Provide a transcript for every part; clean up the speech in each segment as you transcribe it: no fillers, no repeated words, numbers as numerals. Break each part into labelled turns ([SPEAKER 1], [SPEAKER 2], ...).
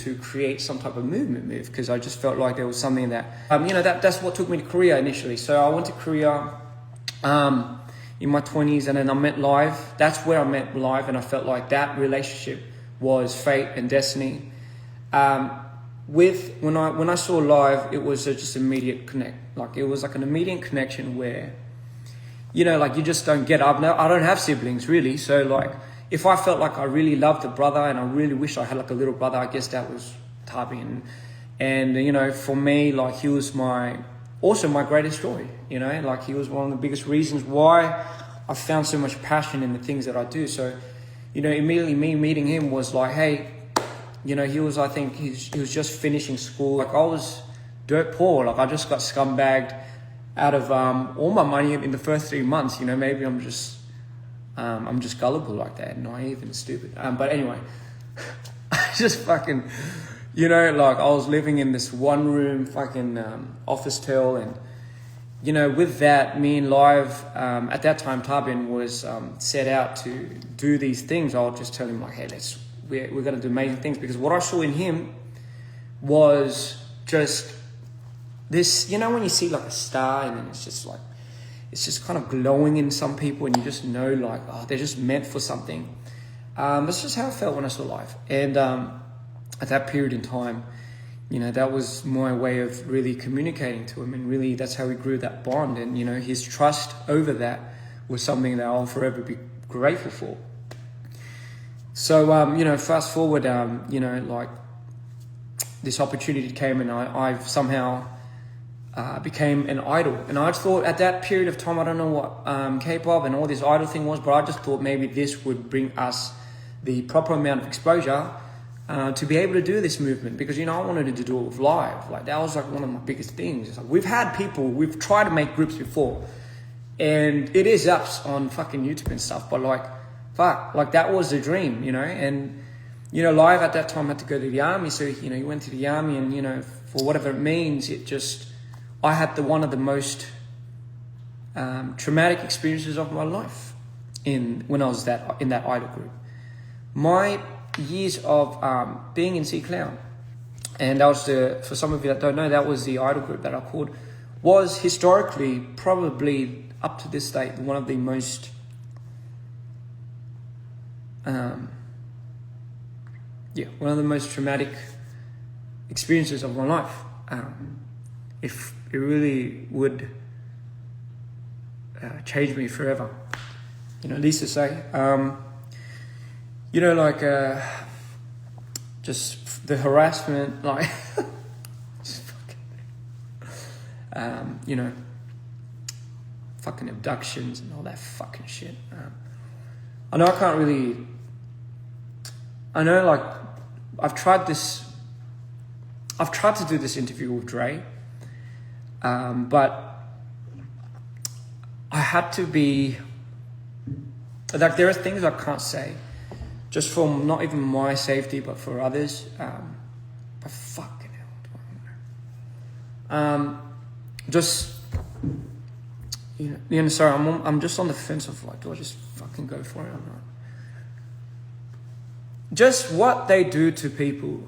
[SPEAKER 1] to create some type of movement move, because I just felt like there was something that, that's what took me to Korea initially. So I went to Korea in my 20s, and then I met Live. That's where I met Live, and I felt like that relationship was fate and destiny. When I saw Live, it was just immediate connect. Like it was like an immediate connection where, like you just don't get up. Now I don't have siblings really, so like if I felt like I really loved a brother and I really wish I had like a little brother, I guess that was Tabi. And for me, like he was also my greatest joy. Like he was one of the biggest reasons why I found so much passion in the things that I do. So, immediately me meeting him was like, hey, he was just finishing school. Like I was dirt poor. Like I just got scumbagged out of all my money in the first 3 months. Maybe I'm just gullible like that, naive and stupid. But anyway, I just fucking, like I was living in this one room fucking office tel, and with that, me and Live, at that time Tabin was set out to do these things. I'll just tell him like, hey, we're going to do amazing things, because what I saw in him was just this, when you see like a star and then it's just kind of glowing in some people, and you just know like, oh, they're just meant for something. That's just how I felt when I saw Live. And at that period in time, that was my way of really communicating to him, and really that's how we grew that bond. And his trust over that was something that I'll forever be grateful for. So fast forward, like this opportunity came, and I've somehow became an idol. And I thought at that period of time, I don't know what K-pop and all this idol thing was, but I just thought maybe this would bring us the proper amount of exposure to be able to do this movement, because I wanted to do it with Live. Like that was like one of my biggest things. It's like we've tried to make groups before, and it is ups on fucking YouTube and stuff, but like fuck, like that was the dream, and Live at that time had to go to the army, so he went to the army, and for whatever it means, I had one of the most traumatic experiences of my life when I was in that idol group. My years of being in C Clown, and that was for some of you that don't know, that was the idol group that I called, was historically probably up to this date one of the most one of the most traumatic experiences of my life. If it really would change me forever, least to say. Just the harassment, like, just fucking, fucking abductions and all that fucking shit. I know like, I've tried to do this interview with Dre, but I had to be, like, there are things I can't say, just for not even my safety, but for others. But fucking hell, just, sorry, I'm just on the fence of like, do I just fucking go for it or not? Just what they do to people,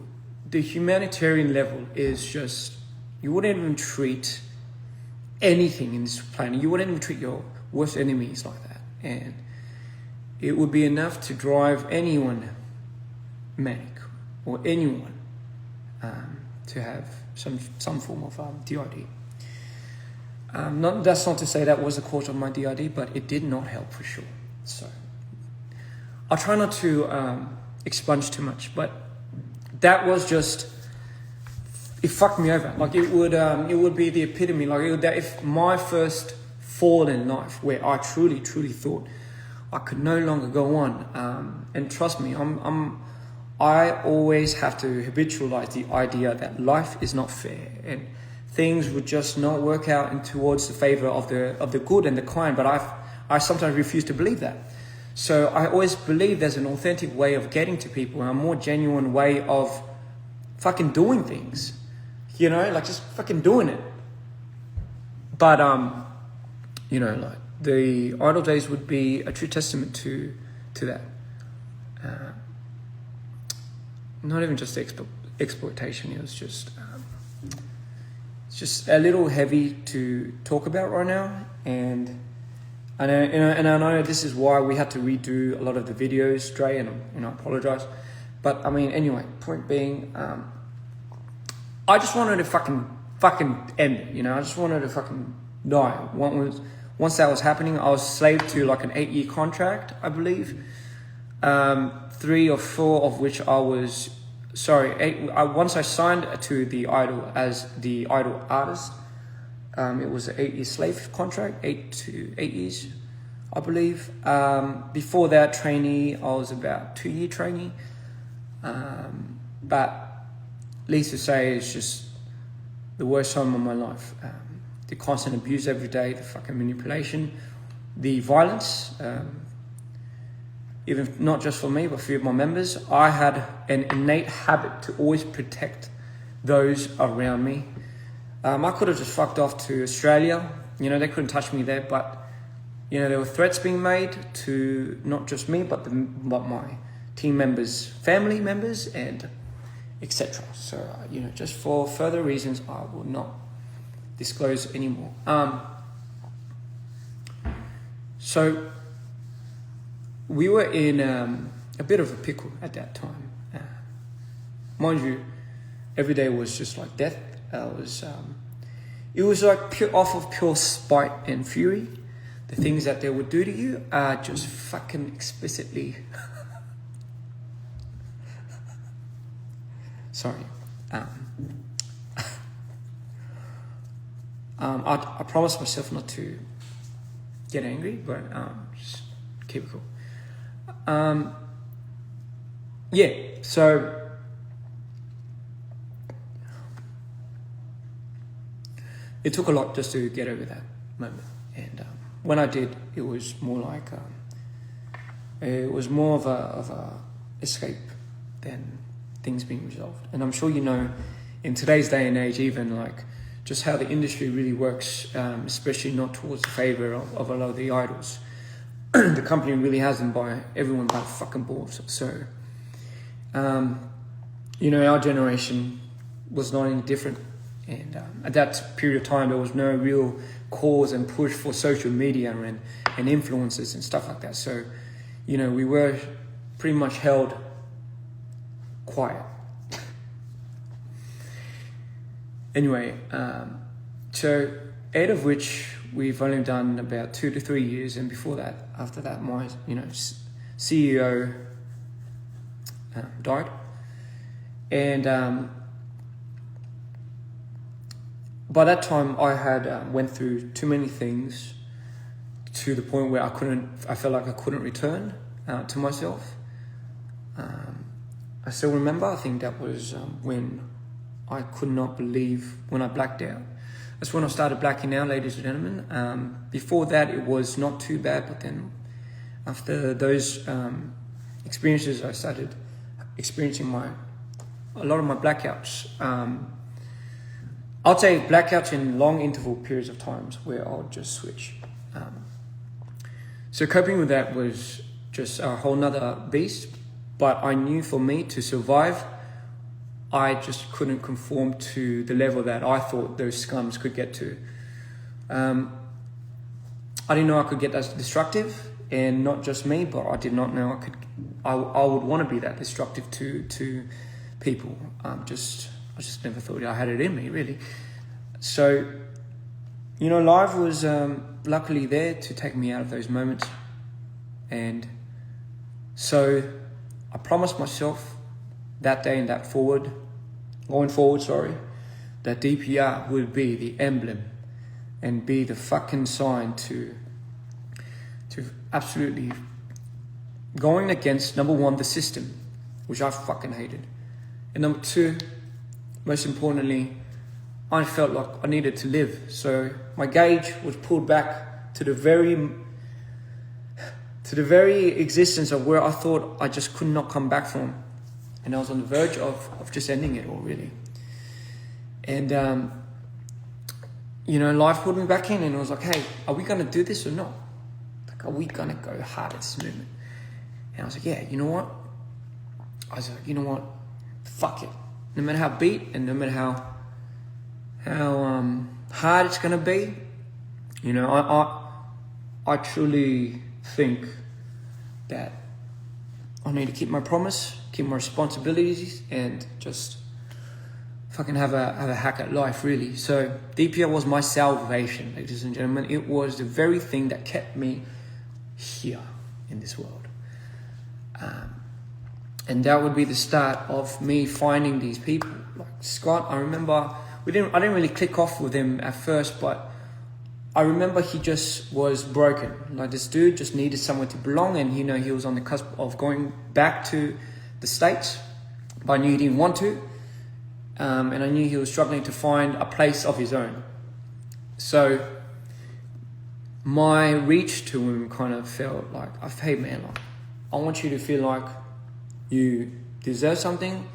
[SPEAKER 1] the humanitarian level is just, you wouldn't even treat anything in this planet, you wouldn't even treat your worst enemies like that. And it would be enough to drive anyone manic, or anyone to have some form of DID. That's not to say that was the cause of my DID, but it did not help for sure. So I'll try not to expunge too much, but that was just, it fucked me over. Like it would be the epitome. Like if my first fall in life, where I truly thought I could no longer go on, and trust me, I always have to habitualize the idea that life is not fair and things would just not work out in towards the favor of the good and the kind. But I sometimes refuse to believe that. So I always believe there's an authentic way of getting to people, and a more genuine way of fucking doing things, like just fucking doing it. But like the idol days would be a true testament to that. Not even just the exploitation. It was just it's just a little heavy to talk about right now, and I know this is why we had to redo a lot of the videos, Dre, and I apologize. But I mean, anyway, point being, I just wanted to fucking end it, I just wanted to fucking die. Once that was happening, I was slave to like an 8-year contract, I believe. 3 or 4 of which I was, once I signed to the Idol as the Idol artist, it was an 8-year slave contract, 8 years, I believe. Before that, trainee, I was about 2-year trainee. But least to say, it's just the worst time of my life. The constant abuse every day, the fucking manipulation, the violence, even not just for me, but for my members. I had an innate habit to always protect those around me. I could have just fucked off to Australia. They couldn't touch me there, but, there were threats being made to not just me, but my team members, family members, and etc. So, just for further reasons, I will not disclose anymore. So, we were in a bit of a pickle at that time. Mind you, every day was just like death. It was like off of pure spite and fury. The things that they would do to you are just fucking explicitly. Sorry. I promised myself not to get angry, but just keep it cool. So it took a lot just to get over that moment, and when I did, it was more like of a escape than things being resolved. And I'm sure in today's day and age, even like just how the industry really works, especially not towards the favor of a lot of the idols. The company really has them by everyone by the fucking balls. So, our generation was not any different. And at that period of time, there was no real cause and push for social media and influencers and stuff like that. So, we were pretty much held quiet. Anyway, so 8 of which we've only done about 2 to 3 years, and after that, my CEO died, and by that time I had went through too many things to the point where I felt like I couldn't return to myself. I still remember, I think that was when I could not believe when I blacked out. That's when I started blacking out, ladies and gentlemen. Before that, it was not too bad, but then after those experiences, I started experiencing a lot of my blackouts. I'll say blackouts in long interval periods of times where I'll just switch. So coping with that was just a whole nother beast, but I knew for me to survive, I just couldn't conform to the level that I thought those scums could get to. I didn't know I could get that destructive, and not just me, but I did not know I would want to be that destructive to people. I just never thought I had it in me, really. So, life was luckily there to take me out of those moments, and so I promised myself that day and going forward, that Dpr would be the emblem and be the fucking sign to absolutely going against, number one, the system, which I fucking hated. And number two, most importantly, I felt like I needed to live. So my gauge was pulled back to the very existence of where I thought I just could not come back from. And I was on the verge of just ending it all, really. And, life pulled me back in, and I was like, hey, are we going to do this or not? Like, are we going to go hard at this movement? And I was like, yeah, you know what? Fuck it. no matter how beat and no matter how hard it's gonna be, you know, I truly think that I need to keep my promise, keep my responsibilities, and just fucking have a hack at life, really. So Dpr was my salvation, ladies and gentlemen. It was the very thing that kept me here in this world. And that would be the start of me finding these people. Like Scott, I remember I didn't really click off with him at first, but I remember he just was broken. Like this dude just needed somewhere to belong, and you know, he was on the cusp of going back to the States, but I knew he didn't want to. And I knew he was struggling to find a place of his own. So my reach to him kind of felt like, hey man, like, I want you to feel like you deserve something.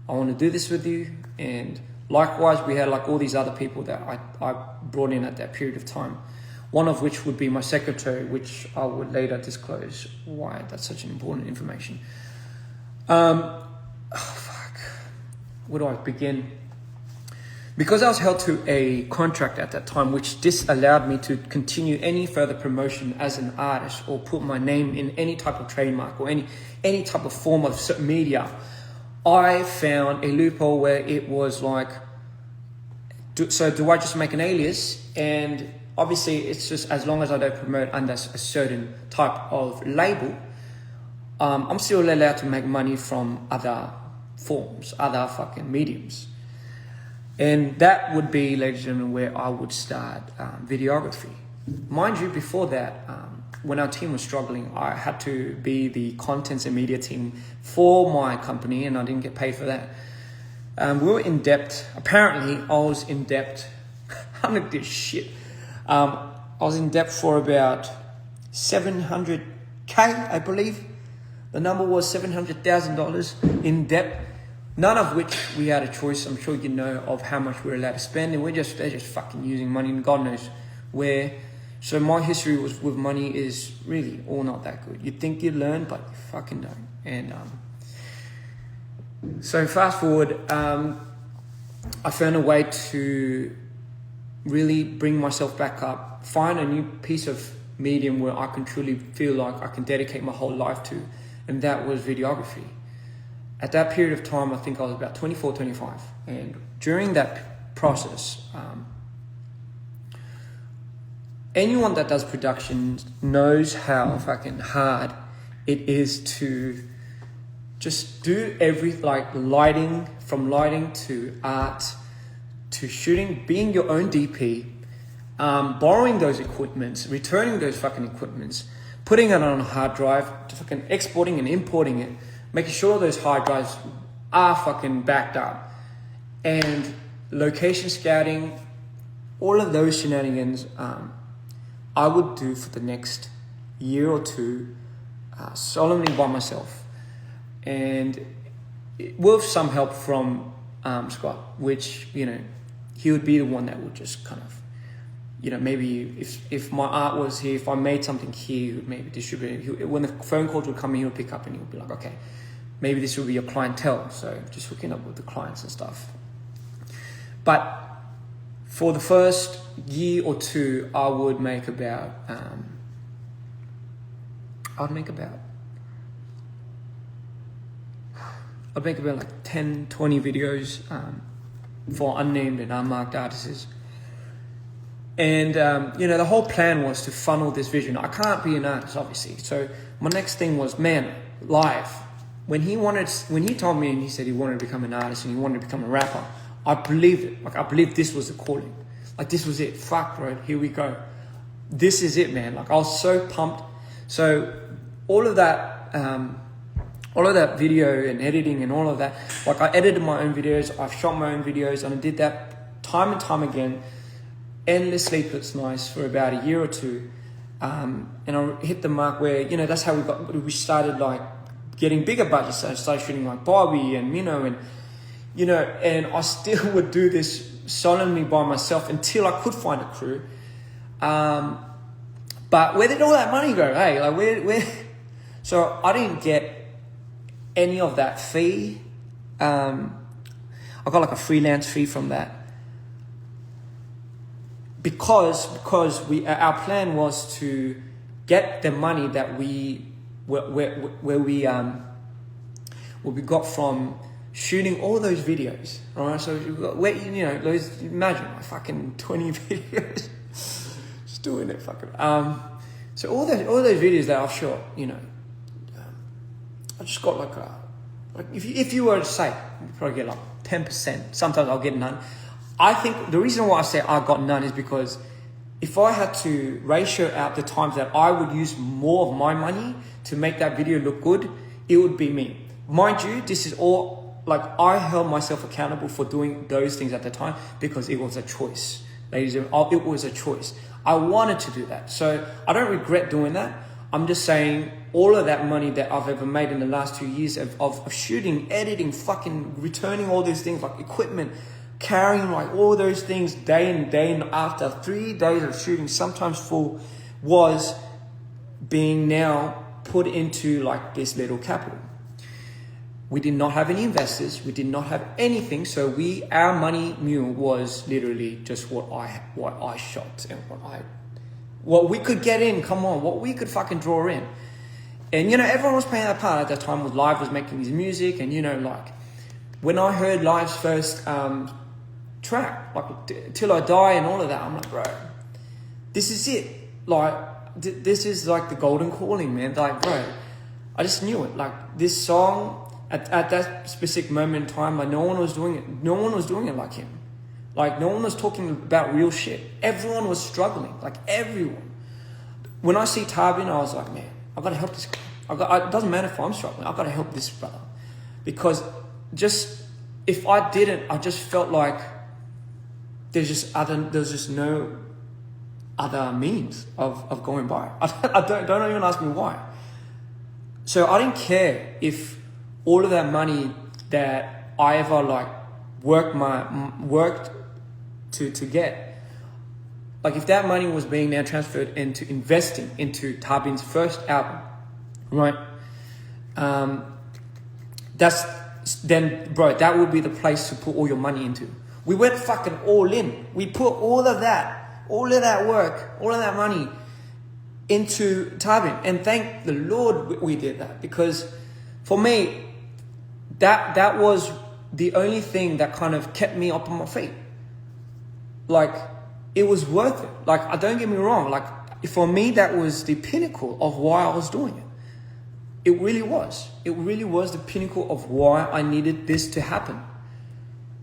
[SPEAKER 1] I want to do this with you. And likewise, we had like all these other people that I brought in at that period of time. One of which would be my secretary, which I would later disclose why that's such an important information. Where do I begin? Because I was held to a contract at that time, which disallowed me to continue any further promotion as an artist or put my name in any type of trademark or any type of form of media, I found a loophole where it was like, do I just make an alias? And obviously it's just as long as I don't promote under a certain type of label, I'm still allowed to make money from other forms, other fucking mediums. And that would be, ladies and gentlemen, where I would start videography. Mind you, before that, when our team was struggling, I had to be the contents and media team for my company, and I didn't get paid for that. We were in debt. Apparently, I was in debt. I'm like this shit. I was in debt for about 700K, I believe. The number was $700,000 in debt. None of which we had a choice, I'm sure you know, of how much we're allowed to spend, and they're just fucking using money, and God knows where. So my history with money is really all not that good. You think you learn, but you fucking don't. And so fast forward, I found a way to really bring myself back up, find a new piece of medium where I can truly feel like I can dedicate my whole life to, and that was videography. At that period of time, I think I was about 24, 25. And during that process, anyone that does production knows how fucking hard it is to just do lighting, from lighting to art, to shooting, being your own DP, borrowing those equipments, returning those fucking equipments, putting it on a hard drive, to fucking exporting and importing it, making sure those hard drives are fucking backed up, and location scouting, all of those shenanigans, I would do for the next year or two, solemnly by myself, and with some help from Scott, which, you know, he would be the one that would just kind of, you know, maybe if my art was here, if I made something here, he would maybe distribute it. When the phone calls would come in, he would pick up and he would be like, okay, maybe this will be your clientele. So just hooking up with the clients and stuff. But for the first year or two, I would make about, like 10, 20 videos for unnamed and unmarked artists. And, you know, the whole plan was to funnel this vision. I can't be an artist, obviously. So my next thing was, man, live. When he told me and he said he wanted to become an artist and he wanted to become a rapper, I believed it. Like, I believed this was the calling. Like, this was it. Fuck, bro. Here we go. This is it, man. Like, I was so pumped. So all of that video and editing and all of that, like, I edited my own videos. I've shot my own videos, and I did that time and time again. Endless sleepless nights for about a year or two. And I hit the mark where, you know, that's how we started, like, getting bigger budgets. So I started shooting like Barbie and Minnow, and, you know, and I still would do this solemnly by myself until I could find a crew. But where did all that money go? Hey, like, where? So I didn't get any of that fee. I got like a freelance fee from that. Because our plan was to get the money that we got from shooting all those videos, all right? So those, imagine like fucking 20 videos, just doing it, fucking. So all those videos that I've shot, I just got like if you were to say, you probably get like 10%. Sometimes I'll get none. I think the reason why I say I got none is because if I had to ratio out the times that I would use more of my money to make that video look good, it would be me. Mind you, this is all, like, I held myself accountable for doing those things at the time because it was a choice. Ladies and gentlemen, it was a choice. I wanted to do that. So I don't regret doing that. I'm just saying all of that money that I've ever made in the last 2 years of shooting, editing, fucking returning all these things like equipment, carrying like all those things day in day and after 3 days of shooting, sometimes 4, was being now put into like this little capital. We did not have any investors. We did not have anything. So our money mule was literally just what I shot and what we could get in. Come on, what we could fucking draw in. And everyone was playing that part at that time. With Live was making his music, and like when I heard Live's first track, like Till I Die and all of that, I'm like, bro, this is it. Like this is like the golden calling, man. Like, bro, I just knew it. Like this song at that specific moment in time, like no one was doing it. No one was doing it like him. Like no one was talking about real shit. Everyone was struggling. Like everyone. When I see Tarbin, I was like, man, I gotta help this guy. It doesn't matter if I'm struggling. I gotta help this brother, because just if I didn't, I just felt like there's just no other means of going by. Don't even ask me why. So I didn't care if all of that money that I ever like worked to get, like if that money was being now transferred into investing into Tarbin's first album, right? That would be the place to put all your money into. We went fucking all in. We put all of that work, all of that money into Tarbin, and thank the Lord we did that, because for me, that was the only thing that kind of kept me up on my feet. Like, it was worth it. Like, don't get me wrong. Like, for me, that was the pinnacle of why I was doing it. It really was. It really was the pinnacle of why I needed this to happen.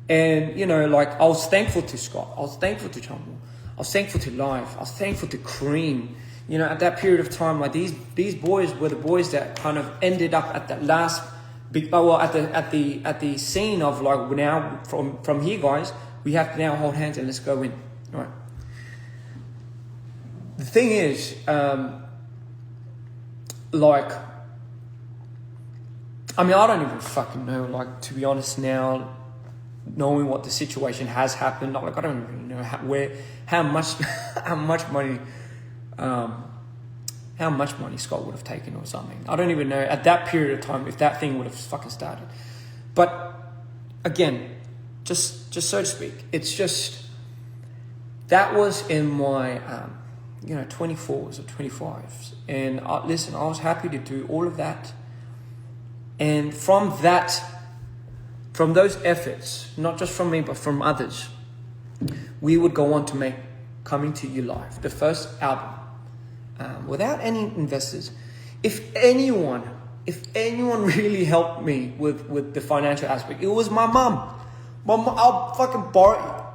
[SPEAKER 1] And, like, I was thankful to Scott. I was thankful to Chumble. I was thankful to Live. I was thankful to Cream. At that period of time, like, these boys were the boys that kind of ended up at that last at the scene of like, now from here, guys, we have to now hold hands and let's go in. All right. The thing is, like, I mean, I don't even fucking know, like, to be honest now, knowing what the situation has happened, like, I don't even know how much money Scott would have taken or something. I don't even know at that period of time if that thing would have fucking started. But again, just so to speak, it's just, that was in my 24s or 25s. And listen, I was happy to do all of that. And from those efforts, not just from me, but from others, we would go on to make Coming to You Live, the first album, without any investors. If anyone really helped me with the financial aspect, it was my mum. I'll fucking borrow.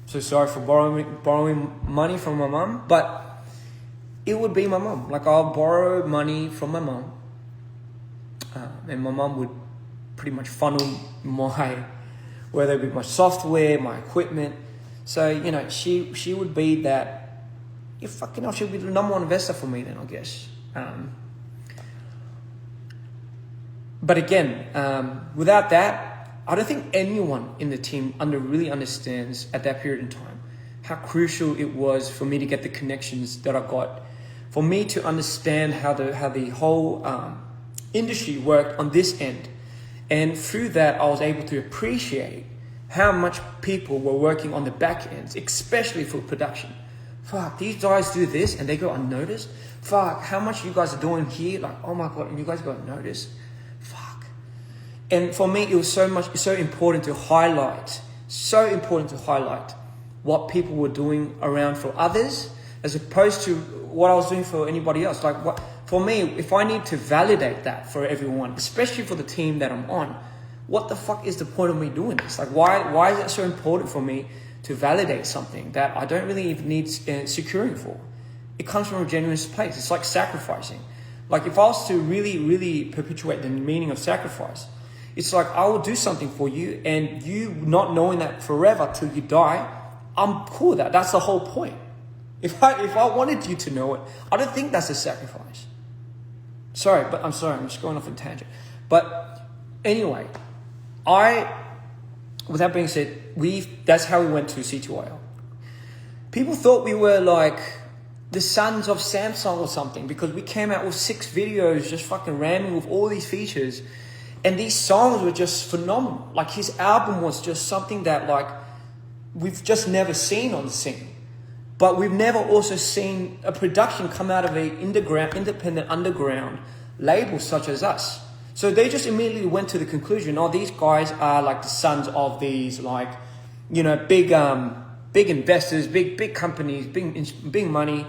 [SPEAKER 1] So sorry for borrowing money from my mum, but it would be my mum. Like, I'll borrow money from my mum, and my mum would pretty much funnel whether it be my software, my equipment. So, she would be that. She'll be the number one investor for me then, I guess. But again, without that, I don't think anyone in the team really understands at that period in time how crucial it was for me to get the connections that I got, for me to understand how the whole industry worked on this end, And through that, I was able to appreciate how much people were working on the back ends, especially for production. Fuck, these guys do this and they go unnoticed. Fuck, how much you guys are doing here? Like, oh my God, and you guys got noticed. Fuck. And for me, it was so important to highlight what people were doing around for others, as opposed to what I was doing for anybody else. Like, what for me, if I need to validate that for everyone, especially for the team that I'm on, what the fuck is the point of me doing this? Like, why is it so important for me to validate something that I don't really even need securing for? It comes from a genuine place. It's like sacrificing. Like, if I was to really, really perpetuate the meaning of sacrifice, it's like I will do something for you, and you not knowing that forever till you die, I'm cool with that. That's the whole point. If I wanted you to know it, I don't think that's a sacrifice. I'm just going off on a tangent. But anyway, with that being said, that's how we went to C2IL. People thought we were like the sons of Samsung or something, because we came out with 6 videos just fucking ramming with all these features. And these songs were just phenomenal. Like, his album was just something that, like, we've just never seen on the scene. But we've never also seen a production come out of an independent underground label such as us. So they just immediately went to the conclusion, oh, these guys are like the sons of these, like, you know, big investors, big companies, big money.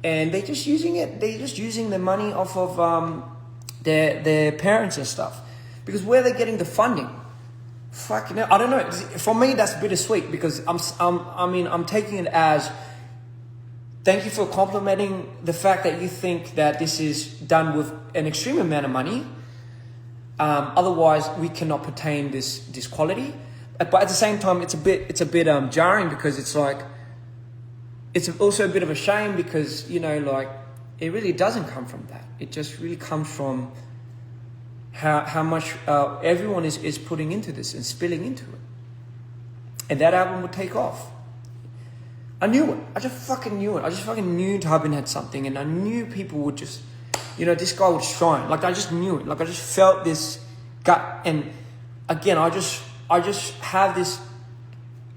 [SPEAKER 1] And they're just using the money off of their parents and stuff. Because where they're getting the funding, fucking hell, I don't know. For me, that's bittersweet, because I'm taking it as, thank you for complimenting the fact that you think that this is done with an extreme amount of money. Otherwise, we cannot pertain this quality. But at the same time, it's a bit jarring, because it's like, it's also a bit of a shame, because, you know, like, it really doesn't come from that. It just really comes from how much everyone is putting into this and spilling into it. And that album would take off. I knew it. I just fucking knew it. I just fucking knew Tubin had something, and I knew people would just, you know, this guy would shine. Like, I just knew it. Like, I just felt this gut. And again, I just have this,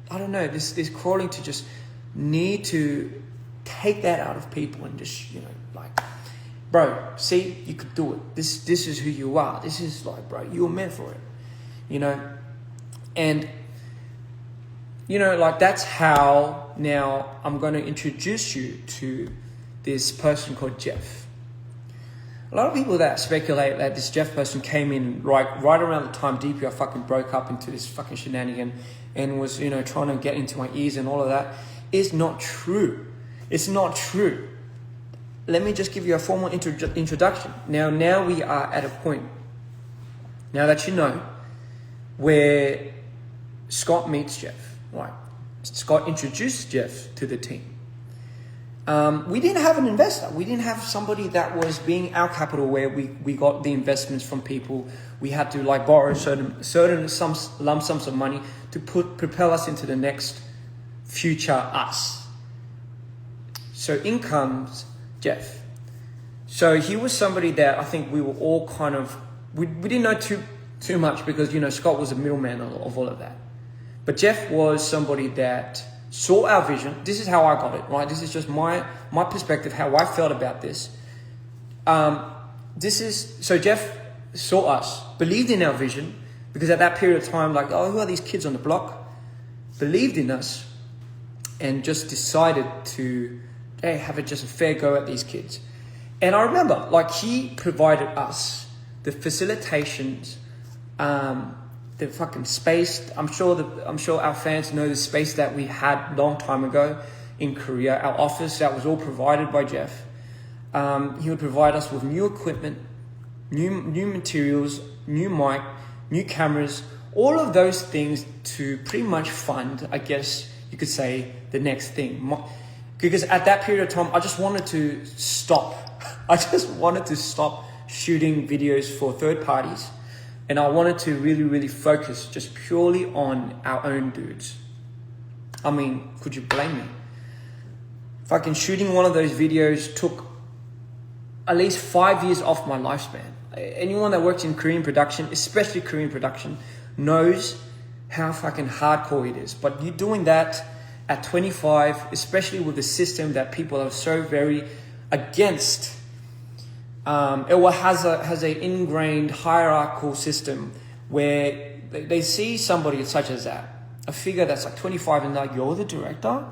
[SPEAKER 1] I don't know, this crawling to just need to take that out of people and just, you know, like, bro, see, you could do it. This is who you are. This is like, bro, you were meant for it, you know? And, you know, like, that's how now I'm going to introduce you to this person called Jeff. A lot of people that speculate that this Jeff person came in right around the time Dpr fucking broke up into this fucking shenanigan and was, you know, trying to get into my ears and all of that is not true. It's not true. Let me just give you a formal introduction. Now we are at a point, now that you know, where Scott meets Jeff. Right. Scott introduced Jeff to the team. We didn't have an investor. We didn't have somebody that was being our capital, where we got the investments from people. We had to, like, borrow certain lump sums of money to propel us into the next future us. So in comes Jeff. So he was somebody that I think we were all kind of, we didn't know too much, because, you know, Scott was a middleman of all of that. But Jeff was somebody that saw our vision. This is how I got it, right? This is just my perspective, how I felt about this. So Jeff saw us, believed in our vision, because at that period of time, like, oh, who are these kids on the block? Believed in us, and just decided to, hey, have just a fair go at these kids. And I remember, like, he provided us the facilitations, the fucking space. I'm sure our fans know the space that we had long time ago in Korea. Our office, that was all provided by Jeff. He would provide us with new equipment, new materials, new mic, new cameras, all of those things to pretty much fund, I guess you could say, the next thing. Because at that period of time, I just wanted to stop. I just wanted to stop shooting videos for third parties. And I wanted to really, really focus just purely on our own dudes. I mean, could you blame me? Fucking shooting one of those videos took at least 5 years off my lifespan. anyone that works in Korean production, especially Korean production, knows how fucking hardcore it is. But you're doing that at 25, especially with the system that people are so very against. It has an ingrained hierarchical system where they see somebody such as that, a figure that's like 25 and like, you're the director,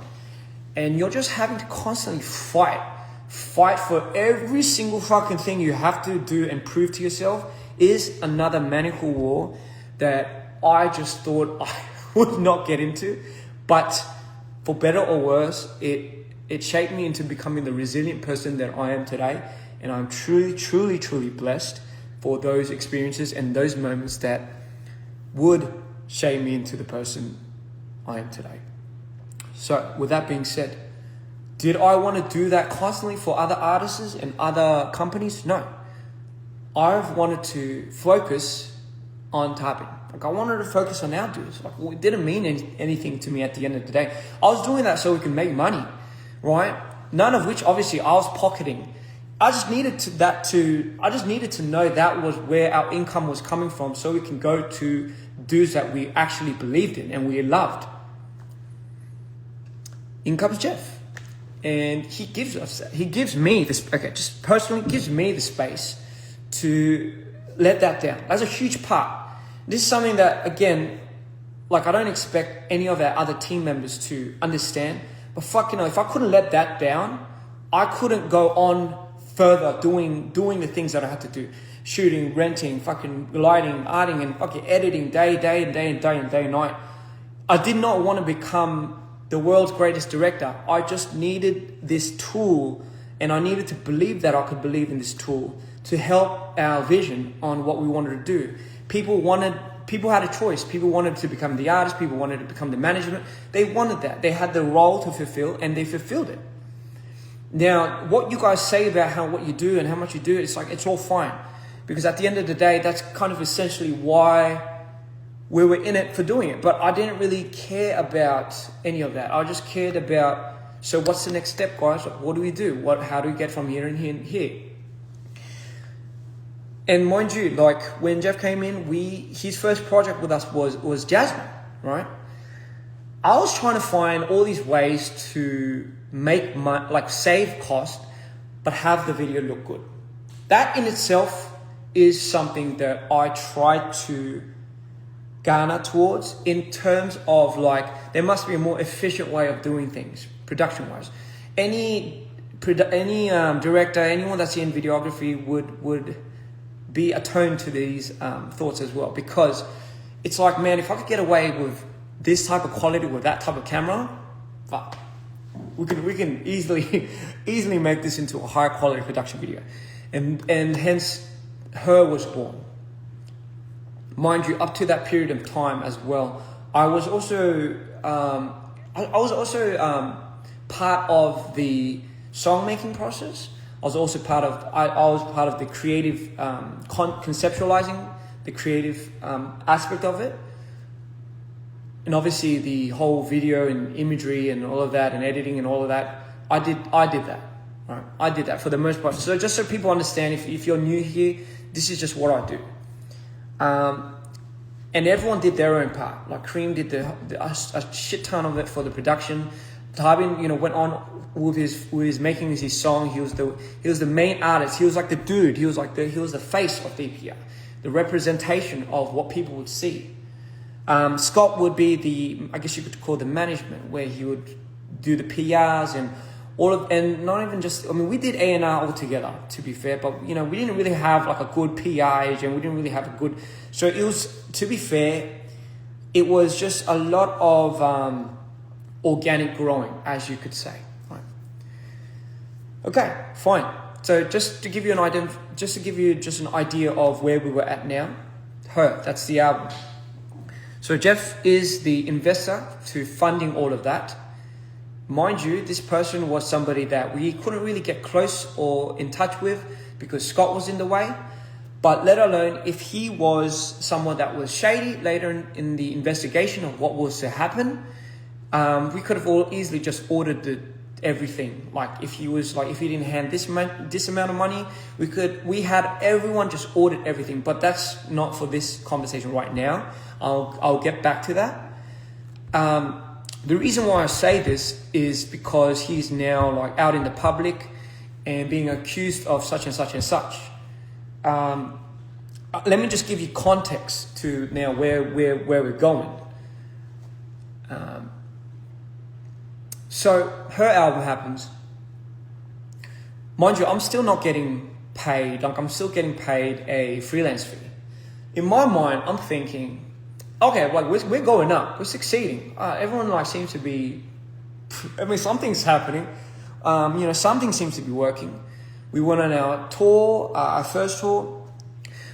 [SPEAKER 1] and you're just having to constantly fight for every single fucking thing you have to do and prove to yourself, is another maniacal war that I just thought I would not get into. But for better or worse, it shaped me into becoming the resilient person that I am today. And I'm truly, truly, truly blessed for those experiences and those moments that would shape me into the person I am today. So with that being said, did I want to do that constantly for other artists and other companies? No. I've wanted to focus on typing. Like, I wanted to focus on our dudes. Like, it didn't mean anything to me at the end of the day. I was doing that so we can make money, right? None of which, obviously, I was pocketing. I just needed to know that was where our income was coming from, so we can go to dudes that we actually believed in and we loved. In comes Jeff, and he gives me this, just personally gives me the space to let that down. That's a huge part. This is something that, again, like, I don't expect any of our other team members to understand, but fuck, if I couldn't let that down, I couldn't go on further doing the things that I had to do. Shooting, renting, fucking lighting, arting, and fucking editing day and night. I did not want to become the world's greatest director. I just needed this tool, and I needed to believe that I could believe in this tool to help our vision on what we wanted to do. People had a choice. People wanted to become the artist. People wanted to become the management. They wanted that. They had the role to fulfill, and they fulfilled it. Now, what you guys say about what you do and how much you do, it's like, it's all fine. Because at the end of the day, that's kind of essentially why we were in it for doing it. But I didn't really care about any of that. I just cared about, so what's the next step, guys? What do we do? How do we get from here and here and here? And mind you, like, when Jeff came in, his first project with us was Jasmine, right? I was trying to find all these ways to make money, like save cost, but have the video look good. That in itself is something that I try to garner towards, in terms of, like, there must be a more efficient way of doing things production wise. Any director, anyone that's in videography would be attuned to these thoughts as well, because it's like, man, if I could get away with this type of quality with that type of camera, fuck, we can easily make this into a higher quality production video, and hence Her was born. Mind you, up to that period of time as well, I was also part of the song making process. I was part of the creative conceptualizing the creative aspect of it. And obviously the whole video and imagery and all of that and editing and all of that, I did that. Right? I did that for the most part. So just so people understand, if you're new here, this is just what I do. And everyone did their own part. Like Cream did a shit ton of it for the production. Tarbin, went on with his making his song. He was the main artist. He was like the dude. He was the face of Dpr, the representation of what people would see. Scott would be I guess you could call the management, where he would do the PRs and and not even just, we did A&R all together, to be fair, but we didn't really have like a good PR agent. We didn't really have a good, so it was, to be fair, it was just a lot of organic growing, as you could say. Right. Okay, fine. So just to give you an idea of where we were at now. Her, that's the album. So Jeff is the investor to funding all of that. Mind you, this person was somebody that we couldn't really get close or in touch with because Scott was in the way. But let alone if he was someone that was shady later in the investigation of what was to happen, we could have all easily just ordered everything. Like if he didn't hand this amount of money, we had everyone just audit everything. But that's not for this conversation right now. I'll get back to that. The reason why I say this is because he's now like out in the public and being accused of such and such and such. Let me just give you context to now where we're going. So her album happens. Mind you, I'm still not getting paid. Like I'm still getting paid a freelance fee. In my mind, I'm thinking, okay, like we're going up. We're succeeding. Everyone like seems to be. I mean, something's happening. Something seems to be working. We went on our tour, our first tour,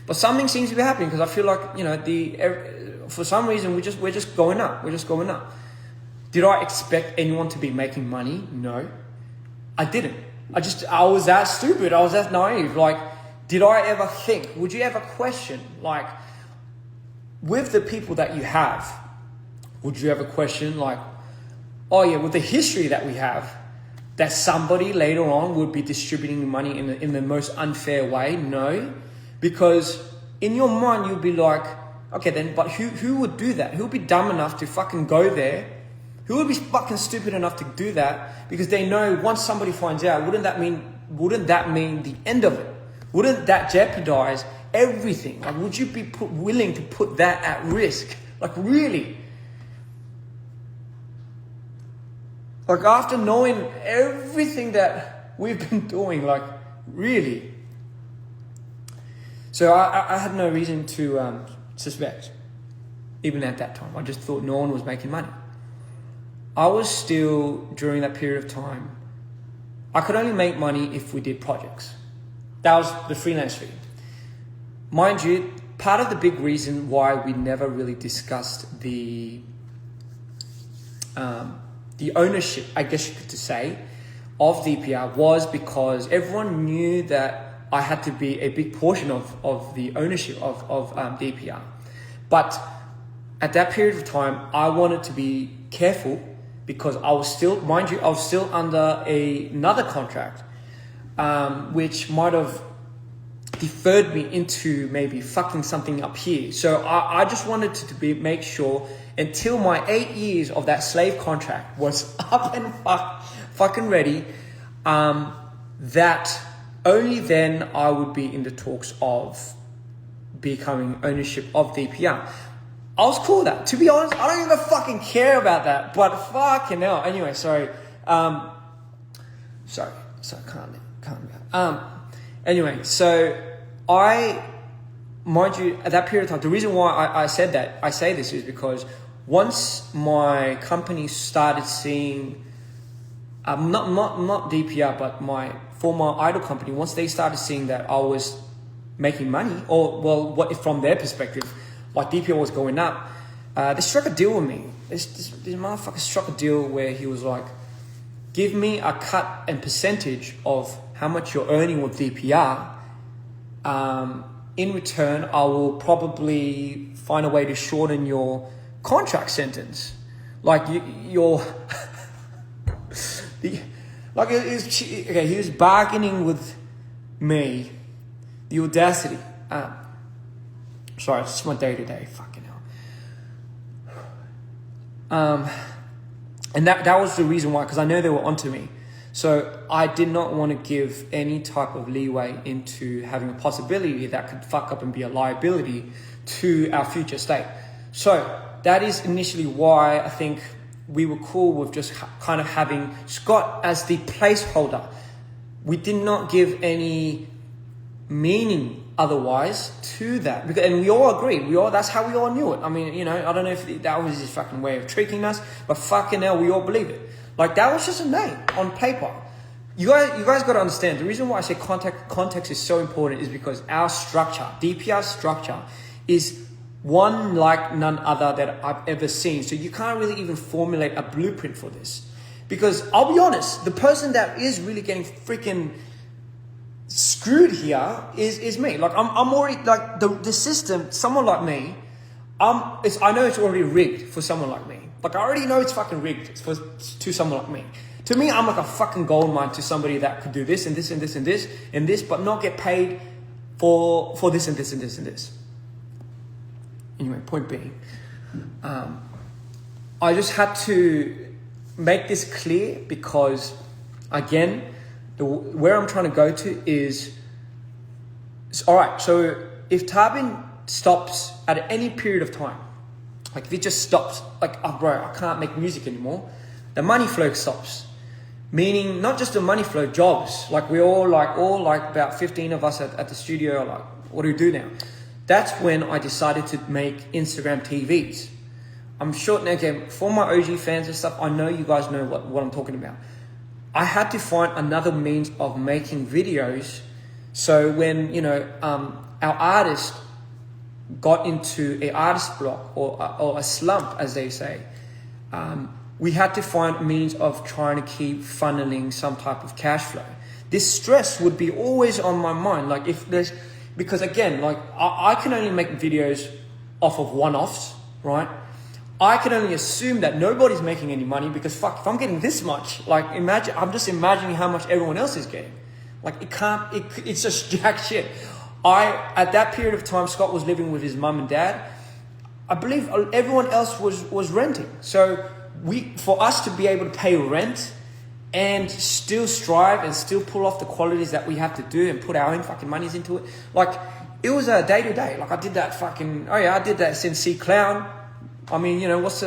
[SPEAKER 1] but something seems to be happening because I feel like for some reason we're just going up. We're just going up. Did I expect anyone to be making money? No, I didn't. I was that stupid. I was that naive. Like, did I ever think? Would you ever question, like, with the people that you have? Would you ever question, like, oh yeah, with the history that we have, that somebody later on would be distributing money in the most unfair way? No, because in your mind you'd be like, okay then, but who would do that? Who would be dumb enough to fucking go there? Who would be fucking stupid enough to do that? Because they know once somebody finds out, wouldn't that mean the end of it? Wouldn't that jeopardize everything? Like, would you be willing to put that at risk? Like, really? Like, after knowing everything that we've been doing, like, really? So I had no reason to suspect, even at that time. I just thought no one was making money. I was still, during that period of time, I could only make money if we did projects. That was the freelance fee. Mind you, part of the big reason why we never really discussed the ownership, I guess you could say, of Dpr was because everyone knew that I had to be a big portion of the ownership of Dpr. But at that period of time, I wanted to be careful because I was still, mind you, I was still under another contract, which might have deferred me into maybe fucking something up here. So I just wanted to make sure until my 8 years of that slave contract was up and fucking ready, that only then I would be in the talks of becoming ownership of Dpr. I was cool with that. To be honest, I don't even fucking care about that. But fucking hell. Anyway, sorry. Sorry, calm down. Anyway, so mind you, at that period of time, the reason why I say this is because once my company started seeing, not Dpr, but my former idol company, once they started seeing that I was making money, or well, what from their perspective, like Dpr was going up, they struck a deal with me. This motherfucker struck a deal where he was like, give me a cut and percentage of how much you're earning with Dpr. In return, I will probably find a way to shorten your contract sentence. Like your like he was bargaining with me. The audacity. Sorry, it's just my day-to-day. Fucking hell. And that was the reason why, because I know they were onto me. So I did not want to give any type of leeway into having a possibility that could fuck up and be a liability to our future state. So that is initially why I think we were cool with just kind of having Scott as the placeholder. We did not give any meaning otherwise to that, and we all agreed. That's how we all knew it. I mean, I don't know if that was his fucking way of tricking us, but fucking hell, we all believe it. Like, that was just a name on paper. You guys got to understand, the reason why I say context is so important is because our structure, DPR's structure, is one like none other that I've ever seen. So you can't really even formulate a blueprint for this. Because I'll be honest, the person that is really getting freaking screwed here is me. Like, I'm already, like, the system, someone like me, I know it's already rigged for someone like me. Like, I already know it's fucking rigged to someone like me. To me, I'm like a fucking gold mine to somebody that could do this and this and this and this and this, but not get paid for this and this and this and this. Anyway, point being, I just had to make this clear because, again, where I'm trying to go to is, all right, so if Tarbin stops at any period of time, like if it just stops, like, oh bro, I can't make music anymore, the money flow stops. Meaning not just the money flow, jobs. Like we're all about 15 of us at the studio, like, what do we do now? That's when I decided to make Instagram TVs. I'm sure, again, for my OG fans and stuff, I know you guys know what I'm talking about. I had to find another means of making videos. So when, our artist got into an artist block or a slump, as they say, we had to find means of trying to keep funneling some type of cash flow. This stress would be always on my mind. Like because again, like I can only make videos off of one-offs, right? I can only assume that nobody's making any money because fuck, if I'm getting this much, like I'm just imagining how much everyone else is getting. Like it's just jack shit. At that period of time, Scott was living with his mum and dad. I believe everyone else was renting. So for us to be able to pay rent and still strive and still pull off the qualities that we have to do and put our own fucking monies into it, like it was a day to day. Like I did that I did that since C Clown. I mean, how much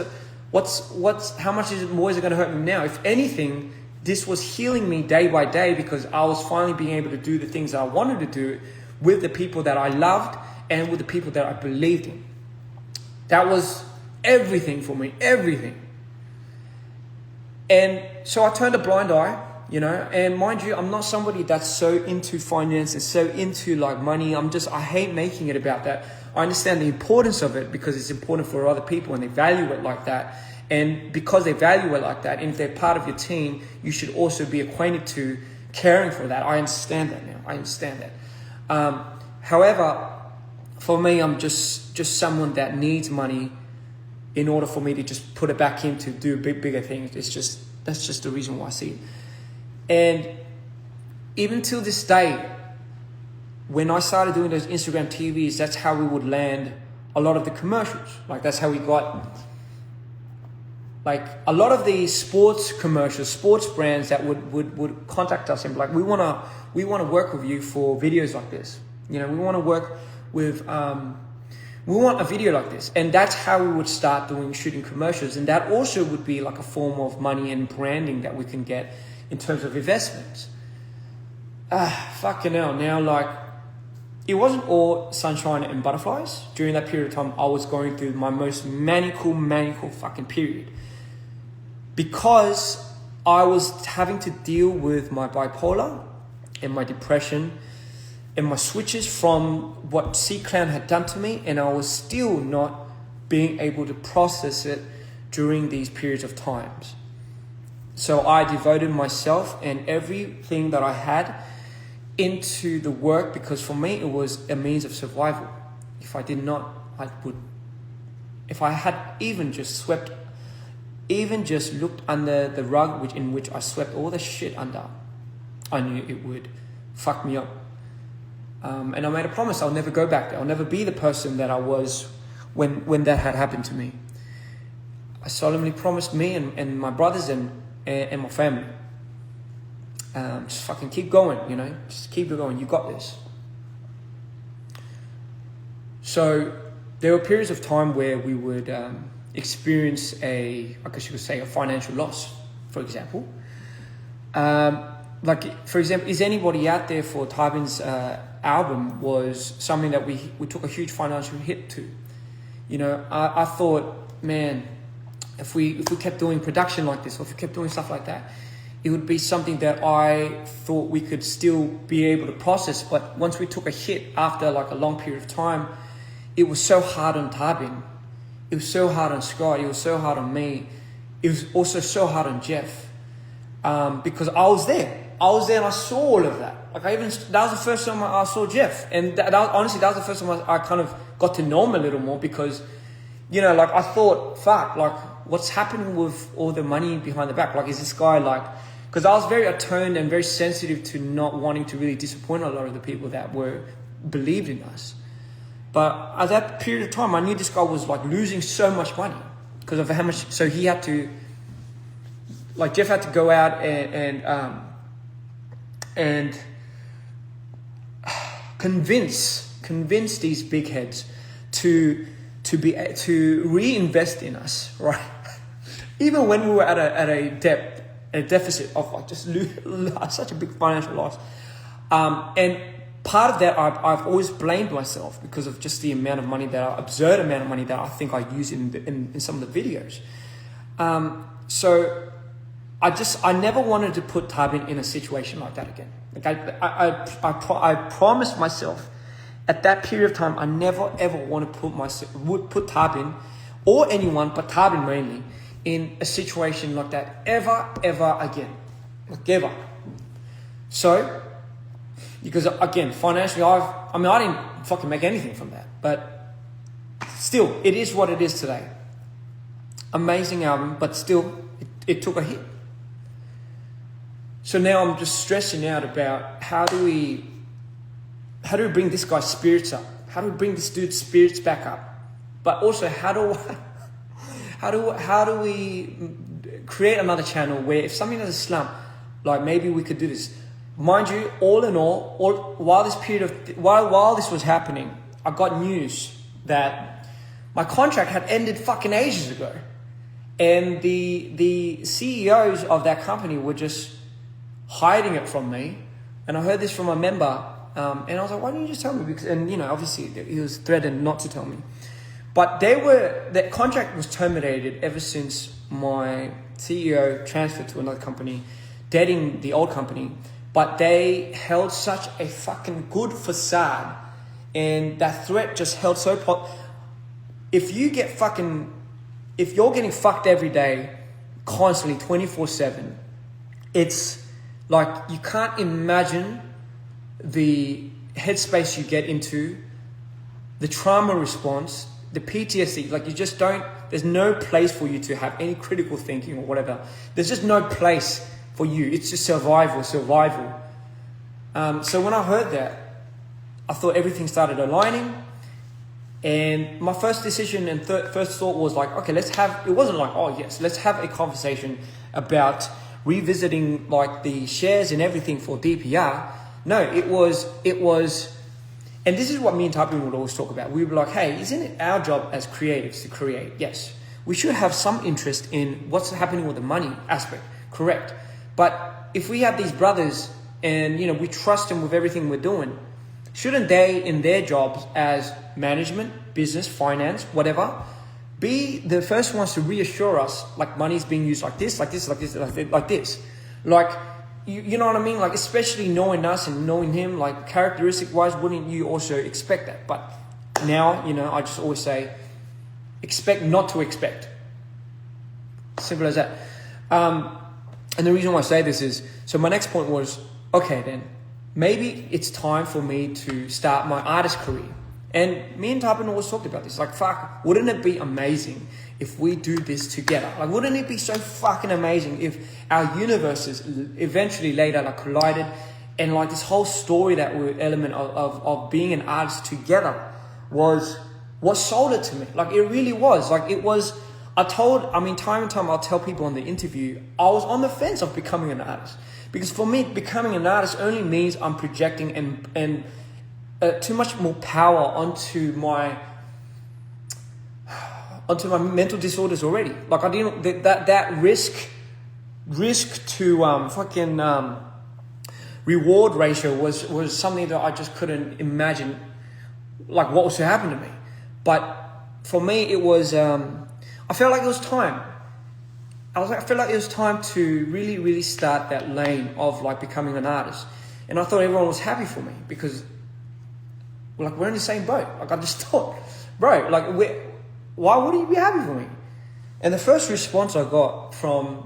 [SPEAKER 1] more is it going to hurt me now? If anything, this was healing me day by day because I was finally being able to do the things that I wanted to do with the people that I loved and with the people that I believed in. That was everything for me, everything. And so I turned a blind eye, and mind you, I'm not somebody that's so into finance and so into like money. I hate making it about that. I understand the importance of it because it's important for other people and they value it like that. And because they value it like that, and if they're part of your team, you should also be acquainted to caring for that. I understand that now. I understand that. However, for me, I'm just someone that needs money in order for me to just put it back in to do bigger things. That's just the reason why I see it. And even till this day, when I started doing those Instagram TVs, that's how we would land a lot of the commercials. Like that's how we got like a lot of the sports commercials, sports brands that would contact us and be like, we wanna work with you for videos like this. We want to work with we want a video like this. And that's how we would start shooting commercials. And that also would be like a form of money and branding that we can get in terms of investments. Fucking hell. Now, like, it wasn't all sunshine and butterflies. During that period of time, I was going through my most maniacal fucking period. Because I was having to deal with my bipolar and my depression and my switches from what C-Clown had done to me, and I was still not being able to process it during these periods of times. So I devoted myself and everything that I had into the work because for me it was a means of survival. If I did not, if I had even just looked under the rug in which I swept all the shit under, I knew it would fuck me up. And I made a promise I'll never go back there. I'll never be the person that I was when that had happened to me. I solemnly promised me and my brothers and my family, just fucking keep going, just keep it going. You got this. So there were periods of time where we would experience I guess you could say, a financial loss, for example. Like, for example, is anybody out there for Tarbin's album was something that we took a huge financial hit to. I thought, man, if we kept doing production like this, or if we kept doing stuff like that, it would be something that I thought we could still be able to process. But once we took a hit after like a long period of time, it was so hard on Tarbin. It was so hard on Scott. It was so hard on me. It was also so hard on Jeff. Because I was there and I saw all of that. Like that was the first time I saw Jeff. And honestly, that was the first time I kind of got to know him a little more because, like I thought, fuck, like what's happening with all the money behind the back? Like, is this guy like because I was very attuned and very sensitive to not wanting to really disappoint a lot of the people that believed in us. But at that period of time, I knew this guy was like losing so much money because of how much. So he had to, like Jeff had to go out and convince these big heads to reinvest in us, right? Even when we were at a deficit of like just such a big financial loss, and part of that I've always blamed myself because of just the amount of money absurd amount of money that I think I use in some of the videos. So I never wanted to put Tarbin in a situation like that again. Like I promised myself at that period of time I never ever want to put Tarbin or anyone but Tarbin mainly in a situation like that ever again, like ever. So because again financially I didn't fucking make anything from that, but still it is what it is today. Amazing album, but still it took a hit. So now I'm just stressing out about how do we bring this guy's spirits up? How do we bring this dude's spirits back up? But also how do we create another channel where if something has a slump, like maybe we could do this. Mind you, all in all while this was happening, I got news that my contract had ended fucking ages ago. And the CEOs of that company were just hiding it from me. And I heard this from a member, and I was like, why didn't you just tell me? Because, and obviously he was threatened not to tell me. But that contract was terminated ever since my CEO transferred to another company, dating the old company. But they held such a fucking good facade, and that threat just held so. If you're getting fucked every day, constantly, 24/7, it's like you can't imagine the headspace you get into, the trauma response, the PTSD. Like you just don't. There's no place for you to have any critical thinking or whatever. There's just no place for you. It's just survival. So when I heard that, I thought everything started aligning. And my first decision and first thought was like, okay, it wasn't like, oh yes, let's have a conversation about revisiting like the shares and everything for DPR. No, it was, and this is what me and Tarbin would always talk about. We were like, hey, isn't it our job as creatives to create? Yes. We should have some interest in what's happening with the money aspect, correct. But if we have these brothers and, we trust them with everything we're doing, shouldn't they, in their jobs as management, business, finance, whatever, be the first ones to reassure us, like money's being used like this, like this, like this, like this. Like, you know what I mean? Like, especially knowing us and knowing him, like characteristic-wise, wouldn't you also expect that? But now, I just always say, expect not to expect. Simple as that. And the reason why I say this is, so my next point was, okay then, maybe it's time for me to start my artist career. And me and Tarbin always talked about this. Like, fuck, wouldn't it be amazing if we do this together? Like, wouldn't it be so fucking amazing if our universes eventually later like collided, and like this whole story that we're element of being an artist together was what sold it to me. Like, it really was. Like, it was. Time and time I'll tell people on the interview, I was on the fence of becoming an artist. Because for me, becoming an artist only means I'm projecting and too much more power onto my mental disorders already. Like I didn't that risk to reward ratio was something that I just couldn't imagine, like what was to happen to me. But for me, it was. I felt like it was time. I felt like it was time to really, really start that lane of like becoming an artist. And I thought everyone was happy for me because we're in the same boat. Like I just thought, bro, like why would you be happy for me? And the first response I got from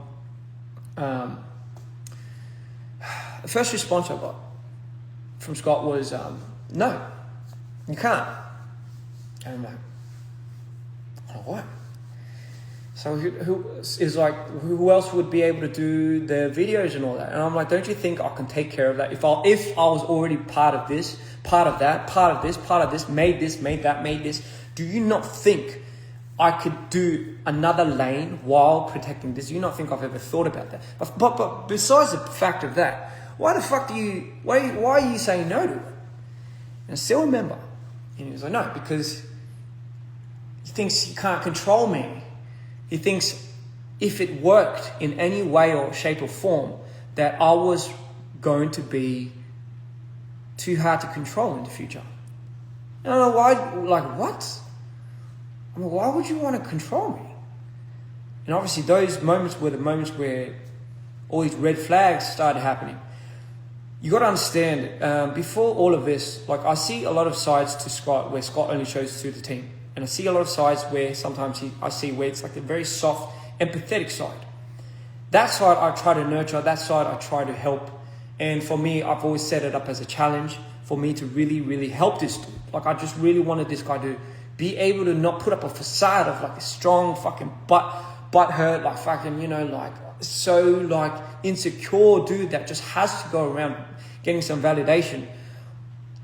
[SPEAKER 1] Scott was, no, you can't. And I'm like, oh, what? So who else would be able to do the videos and all that? And I'm like, don't you think I can take care of that? If I was already part of this, part of that, part of this, made this, made that, made this, do you not think I could do another lane while protecting this? Do you not think I've ever thought about that? But besides the fact of that, why are you saying no to it? And I still remember. And he was like, no, because he thinks he can't control me. He thinks if it worked in any way or shape or form, that I was going to be too hard to control in the future. And I don't know why, like, what? I mean, why would you want to control me? And obviously those moments were the moments where all these red flags started happening. You got to understand, before all of this, like, I see a lot of sides to Scott where Scott only shows to the team. And I see a lot of sides where sometimes I see where it's like a very soft, empathetic side. That side I try to nurture, that side I try to help. And for me, I've always set it up as a challenge for me to really, really help this dude. Like, I just really wanted this guy to be able to not put up a facade of like a strong fucking butt hurt, like fucking, you know, like so like insecure dude that just has to go around getting some validation.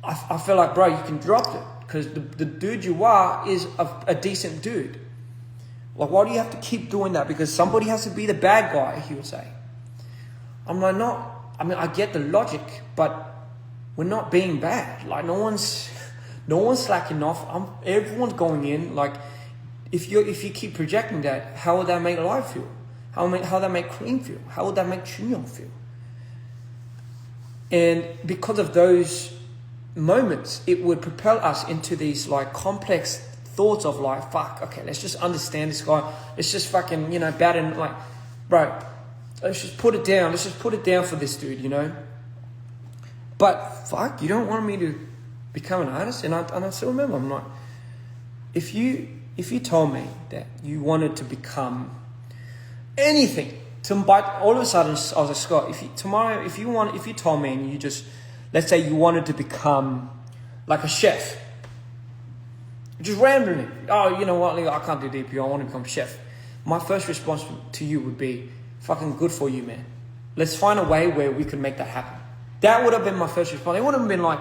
[SPEAKER 1] I feel like, bro, you can drop it. Because the dude you are is a decent dude. Like, why do you have to keep doing that? Because somebody has to be the bad guy, he would say. I'm like, I get the logic, but we're not being bad. Like, no one's slacking off. Everyone's going in. Like, if you keep projecting that, how would that make Live feel? How would that make Cream feel? How would that make Chunyong feel? And because of those moments, it would propel us into these like complex thoughts of like, fuck, okay, let's just understand this guy. Let's just fucking, you know, bat and like, bro, let's just put it down. Let's just put it down for this dude, you know. But fuck, you don't want me to become an artist? And I still remember, I'm like, if you told me that you wanted to become anything, all of a sudden I was like, Scott, if you told me and you just, let's say you wanted to become like a chef. Just randomly. Oh, you know what? I can't do Dpr. I want to become a chef. My first response to you would be, fucking good for you, man. Let's find a way where we can make that happen. That would have been my first response. It wouldn't have been like,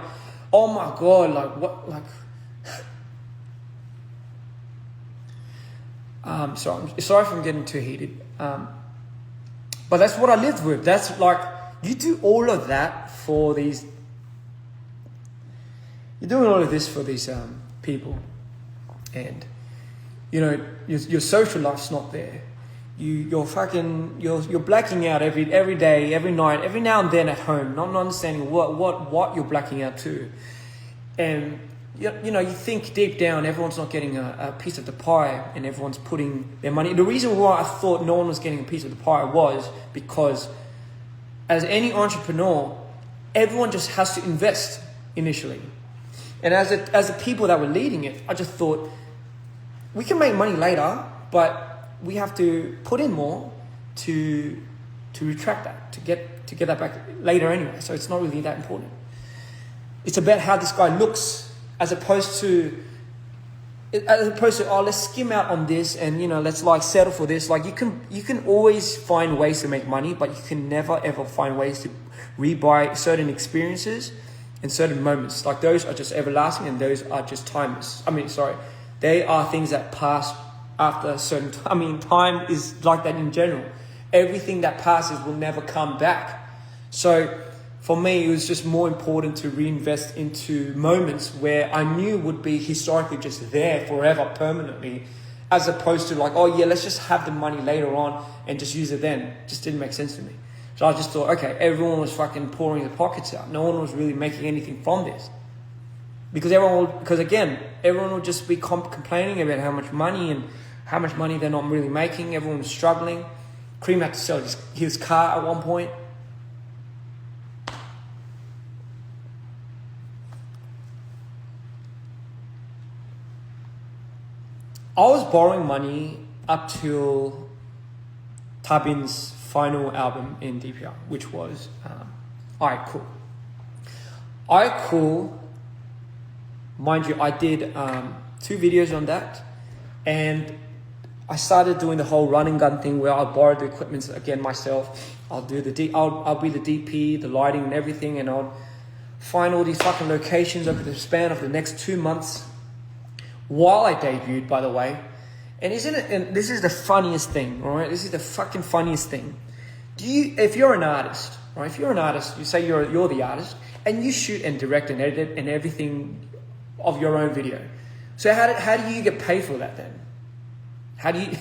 [SPEAKER 1] oh my God, like what, like. Sorry if I'm getting too heated. But that's what I lived with. That's like, you do all of that for these. You're doing all of this for these people, and you know your social life's not there. You're blacking out every day, every night, every now and then at home, not understanding what you're blacking out to, and you know you think deep down everyone's not getting a piece of the pie, and everyone's putting their money. The reason why I thought no one was getting a piece of the pie was because, as any entrepreneur, everyone just has to invest initially. And as the people that were leading it, I just thought, we can make money later, but we have to put in more to retract that, to get that back later anyway. So it's not really that important. It's about how this guy looks, as opposed to oh, let's skim out on this and, you know, let's like settle for this. Like, you can always find ways to make money, but you can never ever find ways to rebuy certain experiences and certain moments. Like, those are just everlasting, and those are just timeless. They are things that pass after a certain time. Time is like that in general. Everything that passes will never come back. So for me, it was just more important to reinvest into moments where I knew would be historically just there forever, permanently, as opposed to like, oh yeah, let's just have the money later on and just use it then. It just didn't make sense to me. So I just thought, okay, everyone was fucking pouring their pockets out. No one was really making anything from this. Because everyone would just be complaining about how much money they're not really making. Everyone was struggling. Cream had to sell his car at one point. I was borrowing money up till Tabin's final album in Dpr, which was I Cool. Mind you, I did 2 videos on that, and I started doing the whole run and gun thing where I'll borrow the equipment again myself. I'll do I'll be the DP, the lighting and everything, and I'll find all these fucking locations over the span of the next 2 months while I debuted, by the way. And isn't it, and this is the funniest thing, all right? This is the fucking funniest thing. If you're an artist, right? If you're an artist, you say you're the artist, and you shoot and direct and edit and everything of your own video. So how do you get paid for that then? How do you,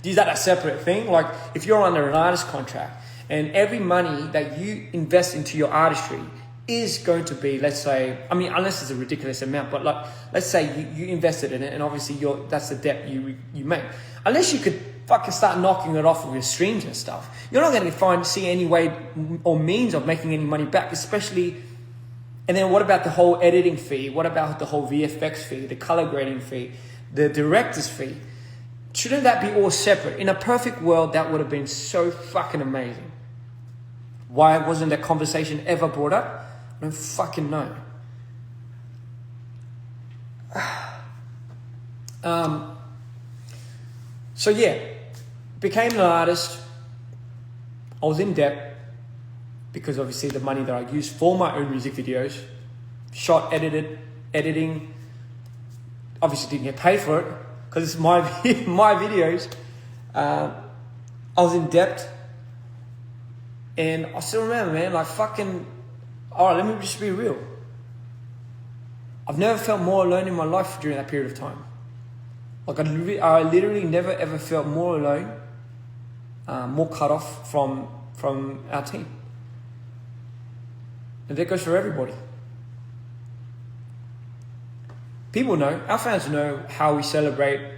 [SPEAKER 1] is that a separate thing? Like if you're under an artist contract and every money that you invest into your artistry is going to be, let's say, I mean, unless it's a ridiculous amount, but like, let's say you invested in it and obviously that's the debt you make. Unless you could fucking start knocking it off of your streams and stuff, you're not going to see any way or means of making any money back, especially. And then what about the whole editing fee? What about the whole VFX fee, the color grading fee, the director's fee? Shouldn't that be all separate? In a perfect world, that would have been so fucking amazing. Why wasn't that conversation ever brought up? I don't fucking know. So yeah, became an artist. I was in debt because obviously the money that I used for my own music videos, shot, editing, obviously didn't get paid for it because it's my videos. I was in debt, and I still remember, man, like fucking. All right, let me just be real. I've never felt more alone in my life during that period of time. Like I literally never ever felt more alone, more cut off from our team. And that goes for everybody. People know, our fans know how we celebrated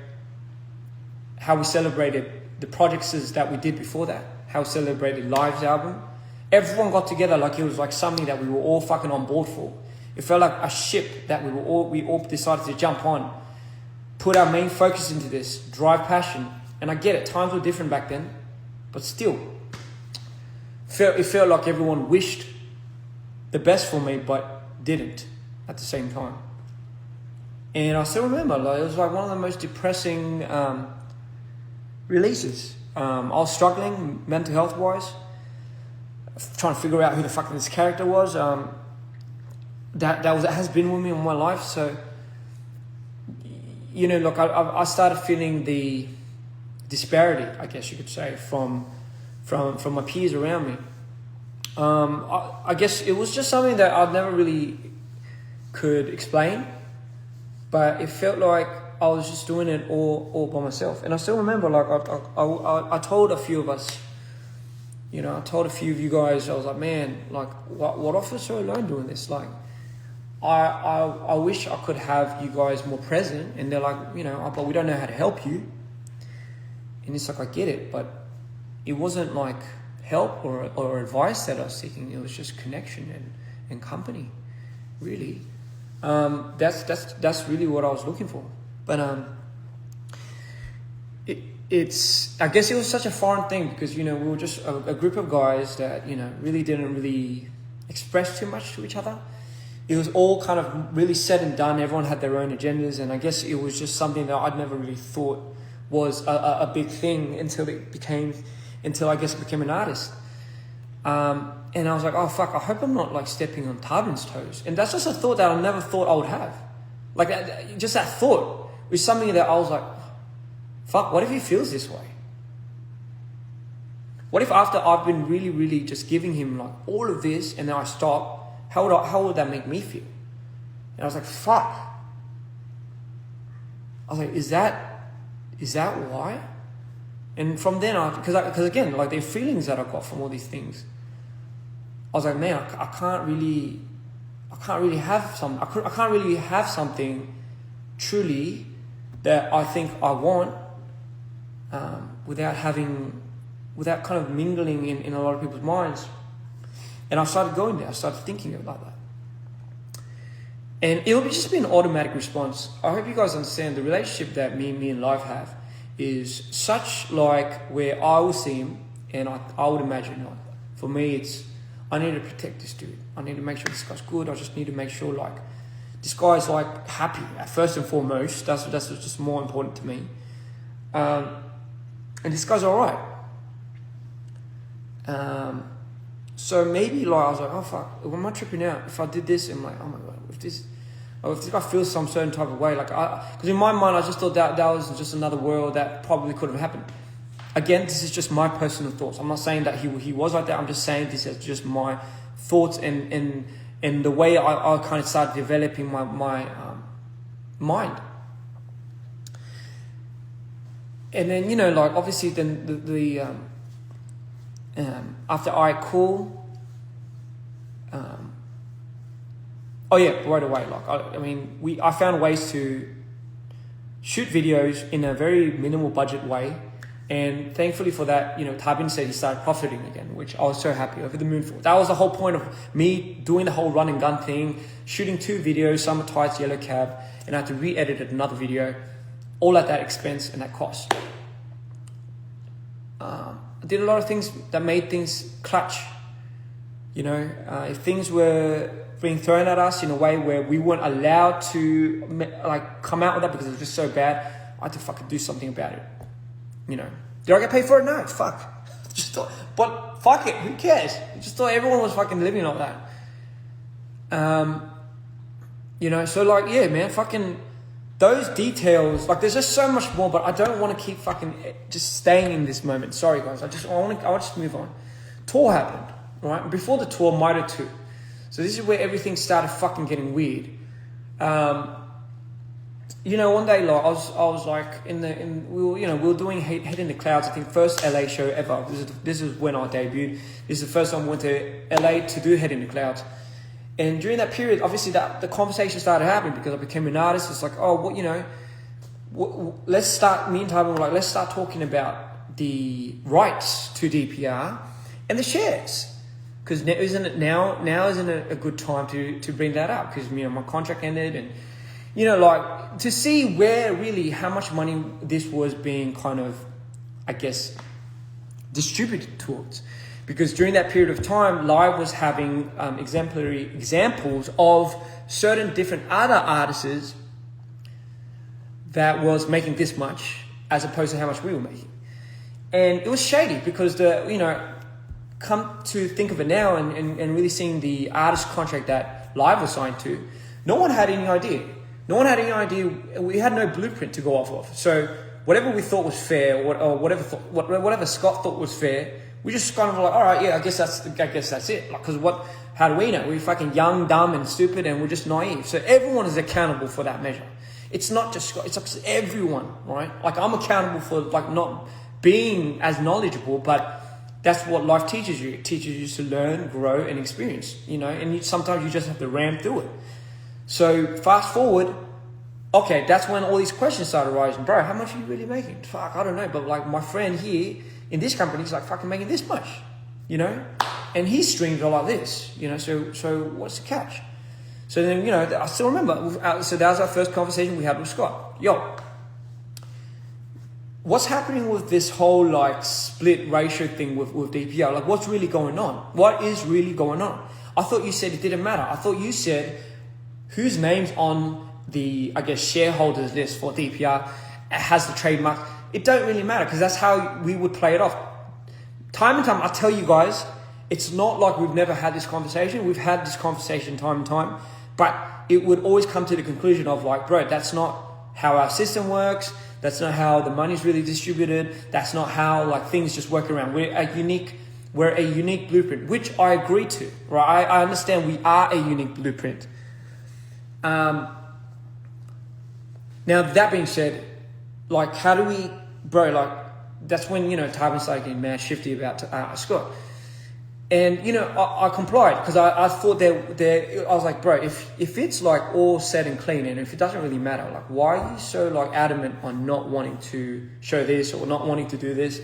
[SPEAKER 1] the projects that we did before that. How we celebrated Live's album. Everyone got together like it was like something that we were all fucking on board for. It felt like a ship that we all decided to jump on, put our main focus into this, drive passion. And I get it, times were different back then, but still, it felt like everyone wished the best for me, but didn't at the same time. And I still remember, like, it was like one of the most depressing releases. I was struggling mental health wise, trying to figure out who the fuck this character was. That has been with me all my life. So, you know, look, I started feeling the disparity, I guess you could say, from my peers around me. I guess it was just something that I never really could explain, but it felt like I was just doing it all by myself. And I still remember, like, I told a few of us, you know, I told a few of you guys, I was like, man, like, what off was so alone doing this? Like, I wish I could have you guys more present. And they're like, you know, but we don't know how to help you. And it's like, I get it, but it wasn't like help or advice that I was seeking. It was just connection and company, really. That's really what I was looking for. But I guess it was such a foreign thing because, you know, we were just a group of guys that, you know, really didn't really express too much to each other. It was all kind of really said and done. Everyone had their own agendas, and I guess it was just something that I'd never really thought was a big thing until I guess I became an artist. And I was like, oh fuck, I hope I'm not like stepping on Tarvin's toes. And that's just a thought that I never thought I would have. Like just that thought was something that I was like, fuck, what if he feels this way? What if after I've been really, really just giving him like all of this and then I stop, how would that make me feel? And I was like, fuck. I was like, is that why? And from then on, because again, like the feelings that I got from all these things, I was like, man, I can't really have something truly that I think I want without kind of mingling in a lot of people's minds. And I started going there. I started thinking about that. And it'll just be an automatic response. I hope you guys understand the relationship that me and Live have is such like where I will see him and I would imagine, like, for me it's, I need to protect this dude. I need to make sure this guy's good. I just need to make sure like this guy's like happy first and foremost. That's just more important to me. And this guy's all right. So maybe like I was like, oh fuck, am I tripping out? If I did this, I'm like, oh my god, if this guy feels some certain type of way, like because in my mind I just thought that was just another world that probably could have happened. Again, this is just my personal thoughts. I'm not saying that he was like that. I'm just saying this is just my thoughts and the way I kind of started developing my mind. And then, you know, like obviously then the after I call, oh yeah, right away. Like I found ways to shoot videos in a very minimal budget way, and thankfully for that, you know, Tabin said he started profiting again, which I was so happy, over the moon for. That was the whole point of me doing the whole run and gun thing, shooting 2 videos, summer tights, yellow cab, and I had to re-edit another video, all at that expense and that cost. I did a lot of things that made things clutch. You know, if things were being thrown at us in a way where we weren't allowed to like come out with that because it was just so bad, I had to fucking do something about it. You know, did I get paid for it? No, fuck. Just thought, but fuck it, who cares? I just thought everyone was fucking living like that. You know, so like, yeah, man, fucking those details, like there's just so much more, but I don't want to keep fucking just staying in this moment. Sorry guys, I want to just move on. Tour happened, right? Before the tour, Mida 2. So this is where everything started fucking getting weird. You know, one day, like, I was like we were doing Head in the Clouds. I think first LA show ever. This is when I debuted. This is the first time I went to LA to do Head in the Clouds. And during that period, obviously, the conversation started happening because I became an artist. It's like, oh, what, you know, let's start. Me and Tyler were like, let's start talking about the rights to DPR and the shares. Because isn't it now isn't it a good time to bring that up? Because, you know, my contract ended, and, you know, like, to see where really how much money this was being kind of, I guess, distributed towards. Because during that period of time, Live was having exemplary examples of certain different other artists that was making this much as opposed to how much we were making. And it was shady because come to think of it now and really seeing the artist contract that Live was signed to, no one had any idea. No one had any idea. We had no blueprint to go off of. So whatever we thought was fair, or whatever Scott thought was fair, we just kind of like, all right, yeah, I guess that's it. Like, because how do we know? We're fucking young, dumb, and stupid, and we're just naive. So everyone is accountable for that measure. It's not just Scott. It's like everyone, right? Like, I'm accountable for like not being as knowledgeable, but that's what life teaches you. It teaches you to learn, grow, and experience. You know, and sometimes you just have to ram through it. So fast forward, okay, that's when all these questions started arising. Bro, how much are you really making? Fuck, I don't know. But like my friend here in this company is like fucking making this much, you know? And his streams are like this, you know? So what's the catch? So then, you know, I still remember. So that was our first conversation we had with Scott. Yo, what's happening with this whole like split ratio thing with DPR? Like, what's really going on? What is really going on? I thought you said it didn't matter. I thought you said whose name's on the, I guess, shareholders list for DPR has the trademark. It don't really matter because that's how we would play it off. Time and time, I tell you guys, it's not like we've never had this conversation. We've had this conversation time and time, but it would always come to the conclusion of like, bro, that's not how our system works. That's not how the money's really distributed. That's not how like things just work around. We're a unique blueprint, which I agree to, right? I understand we are a unique blueprint. Now that being said, like, how do we, bro, like, that's when, you know, Tywin started getting mad shifty about Scott. And, you know, I complied because I thought I was like, bro, if it's like all said and clean and if it doesn't really matter, like, why are you so like adamant on not wanting to show this or not wanting to do this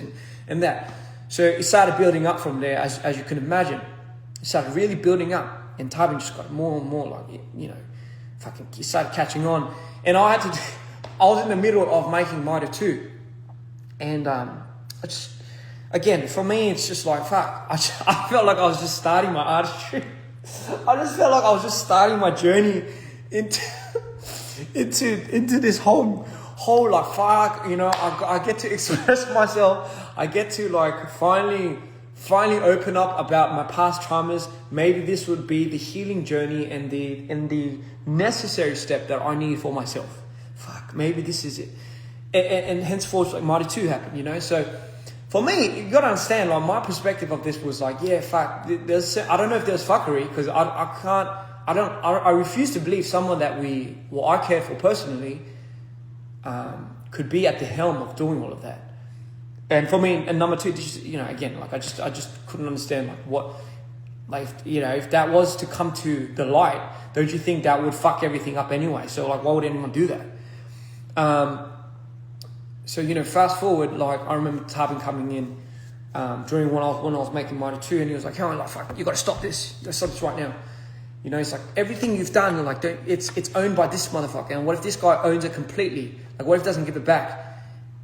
[SPEAKER 1] and that? So it started building up from there, as you can imagine. It started really building up, and Tywin just got more and more like, you know, fucking started catching on. And I was in the middle of making Mida 2. And again, for me, it's just like, fuck. I felt like I was just starting my artistry. I just felt like I was just starting my journey into this whole whole like fuck, you know, I get to express myself. I get to like finally open up about my past traumas. Maybe this would be the healing journey and the necessary step that I need for myself. Fuck, maybe this is it. And henceforth, like Mighty 2 happened, you know. So for me, you gotta understand, like my perspective of this was like, yeah, fuck. I don't know if there's fuckery because I refuse to believe someone that I cared for personally could be at the helm of doing all of that. And for me, and number 2, you know, again, like I just couldn't understand like what, like, you know, if that was to come to the light, don't you think that would fuck everything up anyway? So like, why would anyone do that? So, you know, fast forward, like I remember Tarbin coming in during when I was making Mighty 2, and he was like, "Hey, like, fuck, you got to stop this. You got to stop this right now." You know, it's like everything you've done, like it's owned by this motherfucker. And what if this guy owns it completely? Like, what if he doesn't give it back?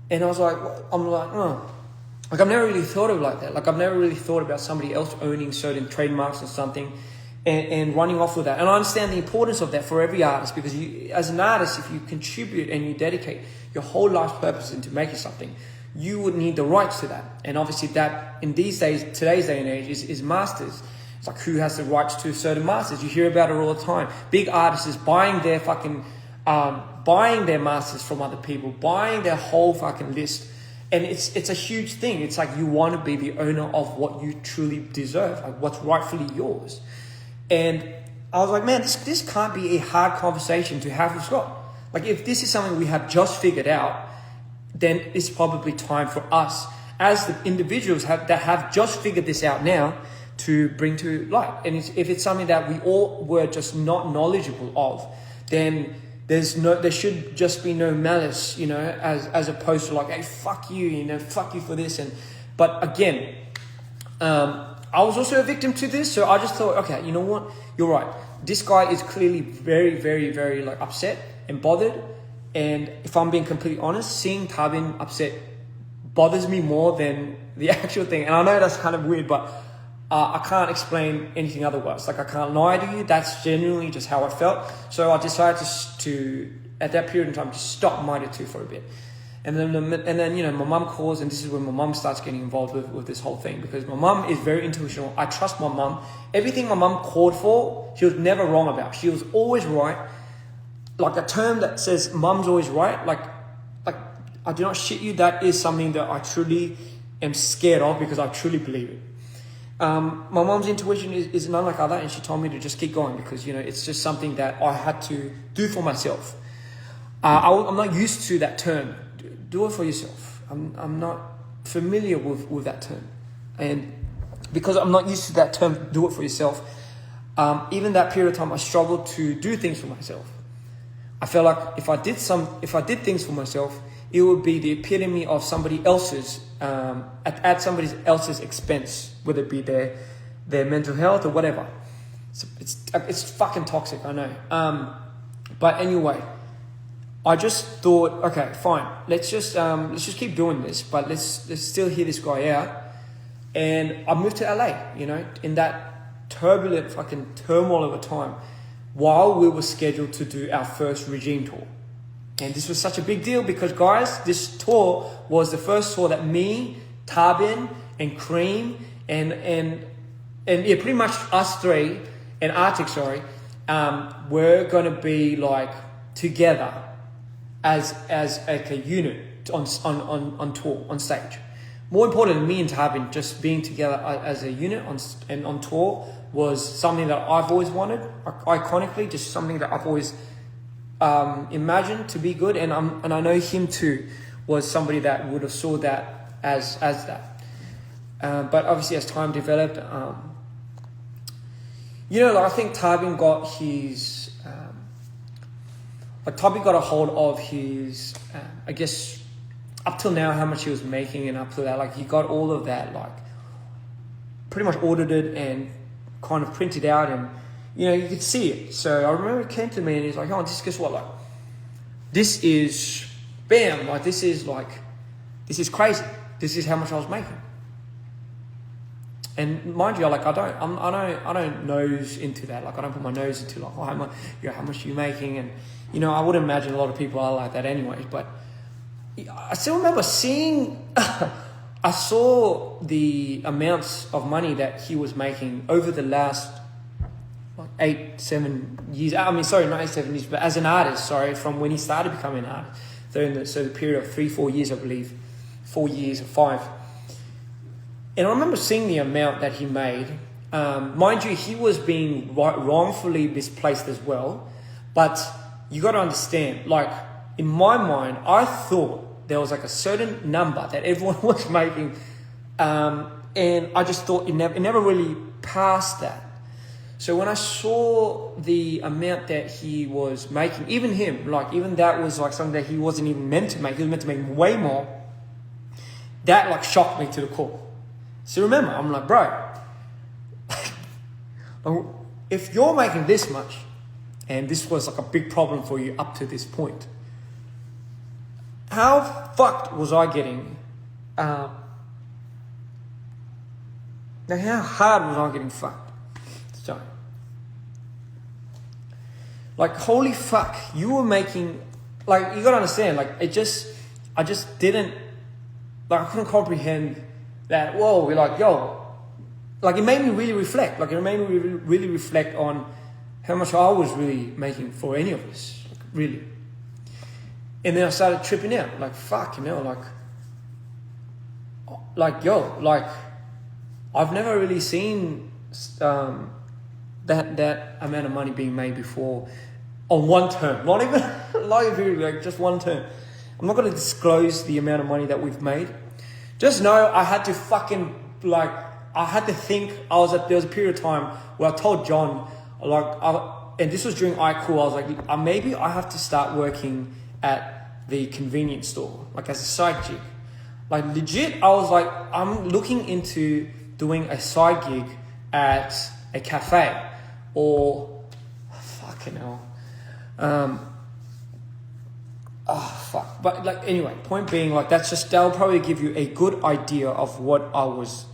[SPEAKER 1] And I was like, oh. Like I've never really thought of it like that. Like I've never really thought about somebody else owning certain trademarks or something and running off with that. And I understand the importance of that for every artist, because you, as an artist, if you contribute and you dedicate your whole life's purpose into making something, you would need the rights to that. And obviously that in these days, today's day and age, is masters. It's like, who has the rights to certain masters? You hear about it all the time. Big artists is buying their fucking, buying their masters from other people, buying their whole fucking list. And it's a huge thing. It's like you want to be the owner of what you truly deserve, like what's rightfully yours. And I was like, man, this can't be a hard conversation to have with Scott. Like, if this is something we have just figured out, then it's probably time for us as the individuals that have just figured this out now to bring to light. And if it's something that we all were just not knowledgeable of, then there should just be no malice, you know, as opposed to like, hey, fuck you, you know, fuck you for this. But again, I was also a victim to this, so I just thought, okay, you know what, you're right. This guy is clearly very, very, very like upset and bothered. And if I'm being completely honest, seeing Tarbin upset bothers me more than the actual thing. And I know that's kind of weird, but I can't explain anything otherwise. Like, I can't lie to you. That's genuinely just how I felt. So I decided to at that period in time, to stop Mighty 2 for a bit. And then you know, my mum calls, and this is when my mum starts getting involved with this whole thing, because my mum is very intuitional. I trust my mum. Everything my mum called for, she was never wrong about. She was always right. Like a term that says mum's always right, like I do not shit you, that is something that I truly am scared of, because I truly believe it. My mom's intuition is none like other, and she told me to just keep going, because, you know, it's just something that I had to do for myself. I'm not used to that term, do it for yourself. I'm not familiar with that term, and because I'm not used to that term, do it for yourself, even that period of time, I struggled to do things for myself. I felt like if I did things for myself, it would be the epitome of somebody else's, at somebody else's expense, whether it be their mental health or whatever. It's fucking toxic, I know. But anyway, I just thought, okay, fine, let's just keep doing this, but let's still hear this guy out. And I moved to LA, you know, in that turbulent fucking turmoil of a time, while we were scheduled to do our first Regime tour. And this was such a big deal because, guys, this tour was the first tour that me, Tarbin, and Cream, and yeah, pretty much us three, and Arctic, were going to be like together as like a unit on tour, on stage. More important than me and Tarbin just being together as a unit on tour was something that I've always wanted, iconically, just something that I've always imagined to be good, and I know him too was somebody that would have saw that as that. But obviously, as time developed, you know, like, I think Tarbin got his, Tarbin got a hold of his, I guess, up till now, how much he was making, and up to that, like, he got all of that, like, pretty much audited and kind of printed out, and, you know, you could see it. So I remember it came to me, and he's like, oh, guess what, like, this is, bam, like, this is crazy. This is how much I was making. And mind you, like, I don't nose into that. Like, I don't put my nose into, like, oh, how much are you making? And, you know, I would imagine a lot of people are like that anyways, but I still remember seeing, I saw the amounts of money that he was making over the last like 8-7 years. I mean, sorry, not 8-7 years, but as an artist, sorry, from when he started becoming an artist. So the period of 3-4 years, I believe, 4 years or 5. And I remember seeing the amount that he made. Mind you, he was being wrongfully misplaced as well. But you got to understand, like, in my mind, I thought there was like a certain number that everyone was making. And I just thought it never really passed that. So when I saw the amount that he was making, even him, like, even that was like something that he wasn't even meant to make. He was meant to make way more. That like shocked me to the core. So remember, I'm like, bro, if you're making this much, and this was like a big problem for you up to this point, how fucked was I getting? Now, how hard was I getting fucked? So, like, holy fuck, you were making, like, you gotta understand, like, I just didn't, like, I couldn't comprehend that. Whoa, we're like, yo, like, it made me really reflect. Like, it made me really reflect on how much I was really making for any of this, like, really. And then I started tripping out, like, fuck, you know, like, yo, like, I've never really seen that amount of money being made before on one term. Not even like just one term. I'm not going to disclose the amount of money that we've made. Just know I had to fucking, like, I had to think. There was a period of time where I told John, like, and this was during iCool, I was like, maybe I have to start working at the convenience store, like, as a side gig. Like, legit, I was like, I'm looking into doing a side gig at a cafe, or fucking hell. Oh fuck. But like, anyway, point being, like, that'll probably give you a good idea of what I was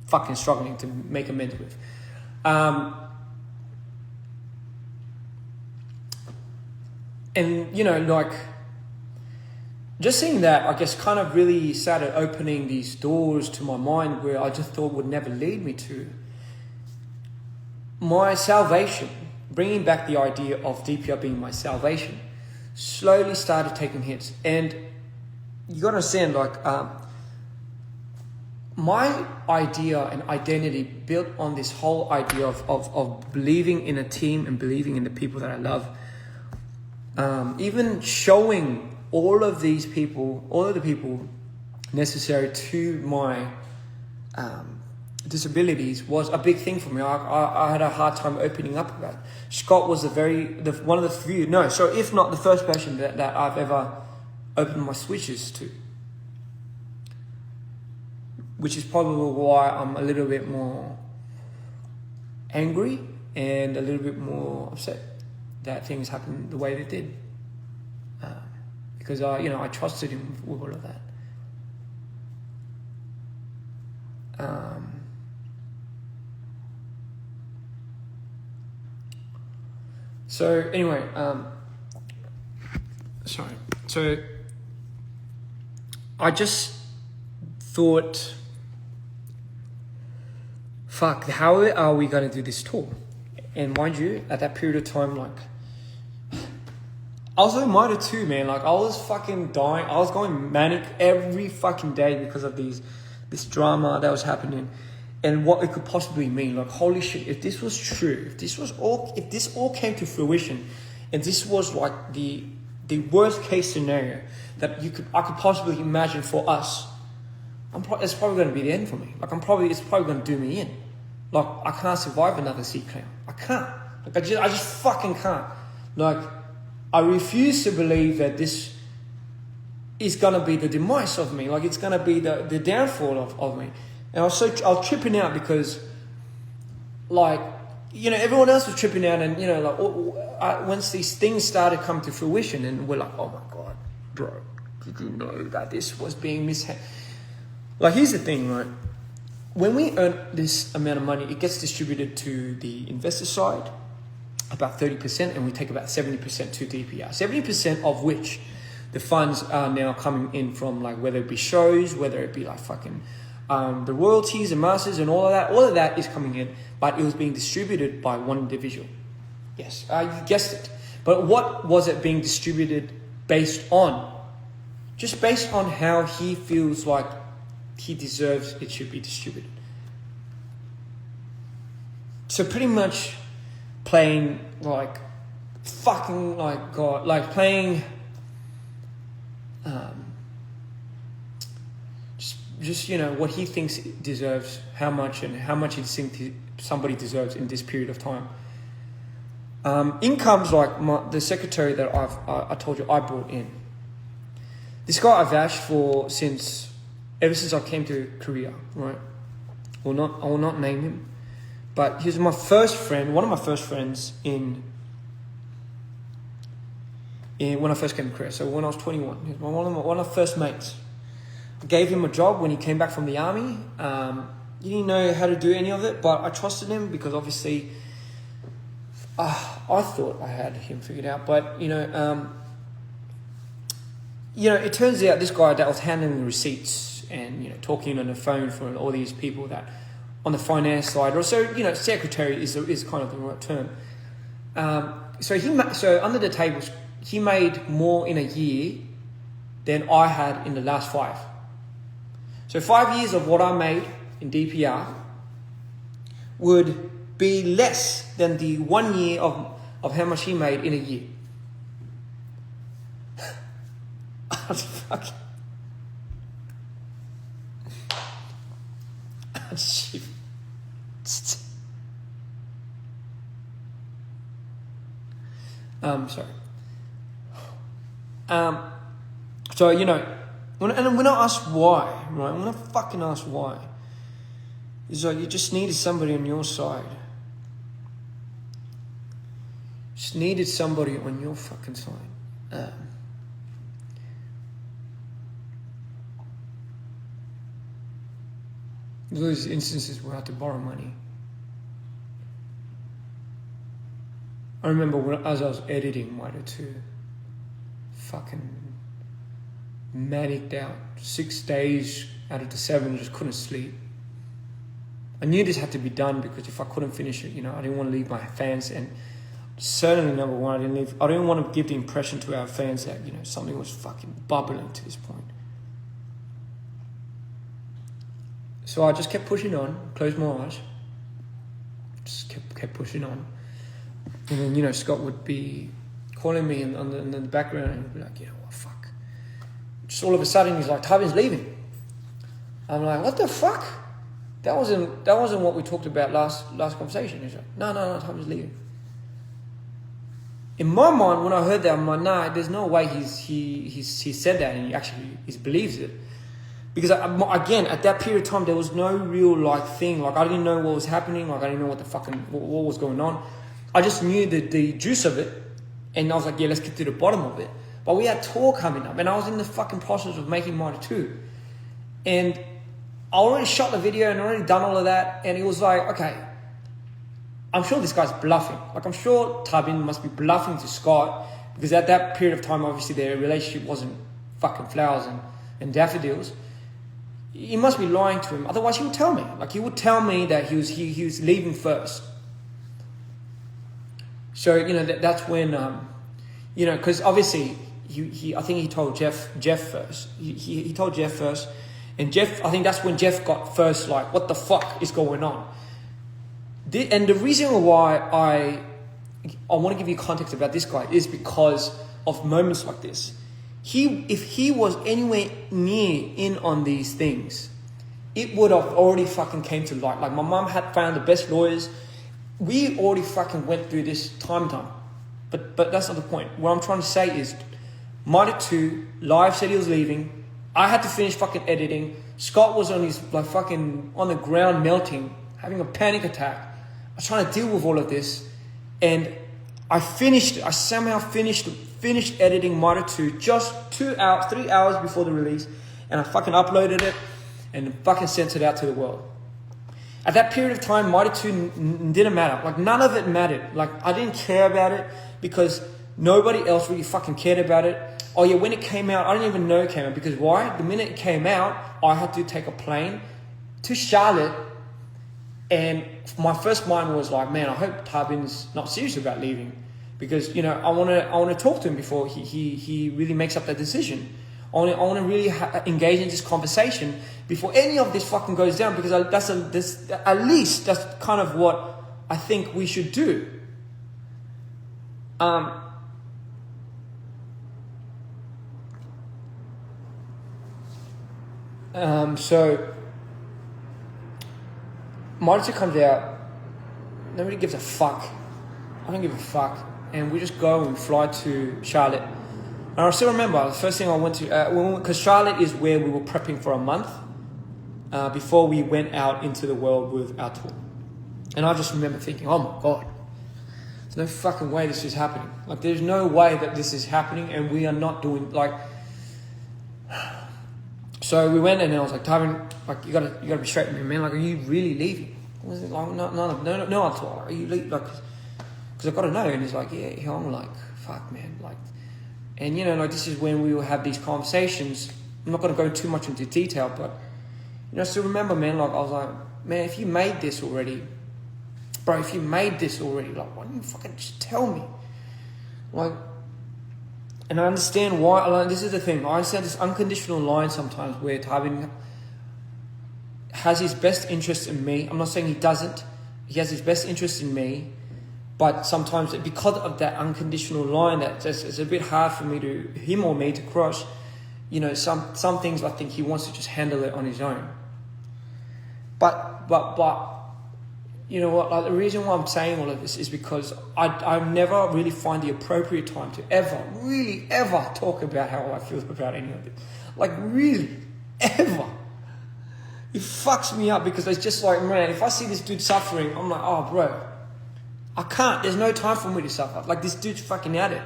[SPEAKER 1] fucking struggling to make amends with. And you know, like, just seeing that, I guess, kind of really started opening these doors to my mind where I just thought would never lead me to. My salvation, bringing back the idea of DPR being my salvation, slowly started taking hits. And you got to understand, like, my idea and identity built on this whole idea of believing in a team and believing in the people that I love. Even showing all of the people necessary to my disabilities was a big thing for me. I had a hard time opening up about it. Scott was one of the few, if not the first person that I've ever opened my switches to. Which is probably why I'm a little bit more angry and a little bit more upset that things happened the way they did. Because I trusted him with all of that. So anyway, sorry. So I just thought, fuck, how are we going to do this tour? And mind you, at that period of time, like, I was doing Mitre too, man. Like, I was fucking dying. I was going manic every fucking day because of this drama that was happening and what it could possibly mean. Like, holy shit, if this was true, if this all came to fruition, and this was like the worst case scenario that I could possibly imagine for us, it's probably going to be the end for me. Like, it's probably going to do me in. Like, I can't survive another sea clown. I can't. Like, I just fucking can't. Like, I refuse to believe that this is going to be the demise of me. Like, it's going to be the downfall of me. And I was tripping out because, like, everyone else was tripping out, and, once these things started coming to fruition, and we're like, oh my God, bro, did you know that this was being mishandled? Like, here's the thing, right? When we earn this amount of money, it gets distributed to the investor side, about 30%, and we take about 70% to DPR. 70% of which the funds are now coming in from like whether it be shows, whether it be like fucking the royalties and masters and all of that is coming in, but it was being distributed by one individual. Yes, you guessed it. But what was it being distributed based on? Just based on how he feels like he deserves it should be distributed. So pretty much playing like fucking like God, like playing just you know what he thinks it deserves, how much he thinks somebody deserves in this period of time. In comes like the secretary that I told you I brought in. This guy I've vouched for ever since I came to Korea, right? I will not name him, but he was my first friend, one of my first friends in when I first came to Korea. So when I was 21, he was one of my first mates. I gave him a job when he came back from the army. He didn't know how to do any of it, but I trusted him because obviously I thought I had him figured out. But it turns out this guy that was handling receipts and talking on the phone for all these people that on the finance side, or so secretary is kind of the right term. So under the tables, he made more in a year than I had in the last 5. So 5 years of what I made in DPR would be less than the 1 year of how much he made in a year. Fucking... Sorry. So when I asked why, right? When I fucking asked why, it's like you just needed somebody on your side. Just needed somebody on your fucking side. Those instances where I had to borrow money. I remember as I was editing Mitre 2, fucking manicked out. 6 days out of the 7, just couldn't sleep. I knew this had to be done because if I couldn't finish it, I didn't want to leave my fans, and certainly number one, I didn't want to give the impression to our fans that something was fucking bubbling to this point. So I just kept pushing on, closed my eyes, just kept pushing on. And then, Scott would be calling me in the background and he'd be like, what fuck? Just all of a sudden he's like, Tabin's leaving. I'm like, what the fuck? That wasn't what we talked about last conversation. He's like, no, Tabin's leaving. In my mind, when I heard that, I'm like, nah, there's no way he said that and he believes it. Because again, at that period of time, there was no real thing. I didn't know what was happening. I didn't know what was going on. I just knew the juice of it, and I was like, yeah, let's get to the bottom of it. But we had tour coming up, and I was in the fucking process of making Mitre 2, and I already shot the video and already done all of that, and it was like, okay, I'm sure this guy's bluffing. I'm sure Tabin must be bluffing to Scott, because at that period of time, obviously their relationship wasn't fucking flowers and daffodils. He must be lying to him. Otherwise, he would tell me. He would tell me that he was leaving first. So that's when because obviously I think he told Jeff first. He told Jeff first, and I think that's when Jeff got first. What the fuck is going on? And the reason why I want to give you context about this guy is because of moments like this. If he was anywhere near in on these things, it would have already fucking came to light. My mum had found the best lawyers. We already fucking went through this time. But that's not the point. What I'm trying to say is, Mitre 2, Live said he was leaving. I had to finish fucking editing. Scott was on his fucking on the ground melting, having a panic attack. I was trying to deal with all of this, and I finished it. I somehow finished editing Mitre 2 just 3 hours before the release, and I fucking uploaded it and fucking sent it out to the world. At that period of time, Mitre 2 didn't matter. None of it mattered. I didn't care about it because nobody else really fucking cared about it. Oh yeah, when it came out, I didn't even know it came out, because why? The minute it came out, I had to take a plane to Charlotte, and my first mind was like, man, I hope Tarbin's not serious about leaving, because I want to talk to him before he really makes up that decision. I want to really engage in this conversation before any of this fucking goes down, because at least that's kind of what I think we should do. So monitor comes out, nobody gives a fuck. I don't give a fuck. And we just go and fly to Charlotte. And I still remember the first thing I went to, because Charlotte is where we were prepping for a month before we went out into the world with our tour. And I just remember thinking, oh my God, there's no fucking way this is happening. Like, there's no way that this is happening, and we are not doing, like... So we went, and I was like, Tywin, like, you gotta be straight with me, man. Like, are you really leaving? I was like, no, I'm told. Are you leaving? Like, because I gotta know. And he's like, yeah. I'm like, fuck, man. Like, and like, this is when we will have these conversations. I'm not gonna go too much into detail, but I still remember, man. Like, I was like, man, if you made this already, bro, like, why don't you fucking just tell me? Like. And I understand why. Like, this is the thing. I understand this unconditional line sometimes where Tywin has his best interest in me. I'm not saying he doesn't. He has his best interest in me. But sometimes because of that unconditional line, that just it's a bit hard for me to cross. Some things I think he wants to just handle it on his own. But you know what? Like, the reason why I'm saying all of this is because I never really find the appropriate time to ever talk about how I feel about any of it. Like, really, ever. It fucks me up, because it's just like, man, if I see this dude suffering, I'm like, oh, bro, I can't. There's no time for me to suffer. Like, this dude's fucking at it.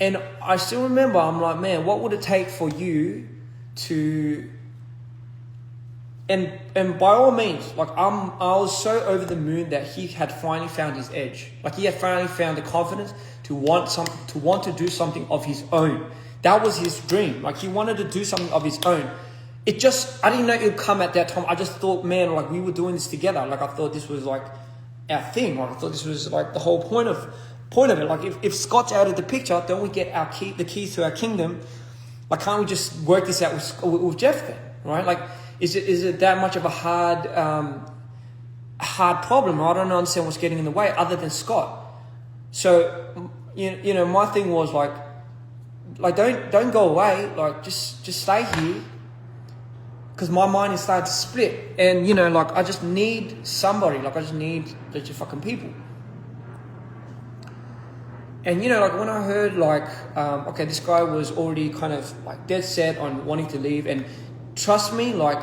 [SPEAKER 1] And I still remember, I'm like, man, what would it take for you to... And by all means, like, I was so over the moon that he had finally found his edge. Like, he had finally found the confidence to want to do something of his own. That was his dream. Like, he wanted to do something of his own. I didn't know it would come at that time. I just thought, man, like, we were doing this together. Like, I thought this was like our thing. Like, I thought this was like the whole point of it. Like, if Scott's out of the picture, don't we get the keys to our kingdom? Like, can't we just work this out with Jeff then, right? Like, is it that much of a hard problem? I don't understand what's getting in the way other than Scott. So, my thing was like don't go away. Like, just stay here, because my mind is starting to split. And like, I just need somebody. Like, I just need just fucking people. And like, when I heard like, okay, this guy was already kind of like dead set on wanting to leave, and trust me, like,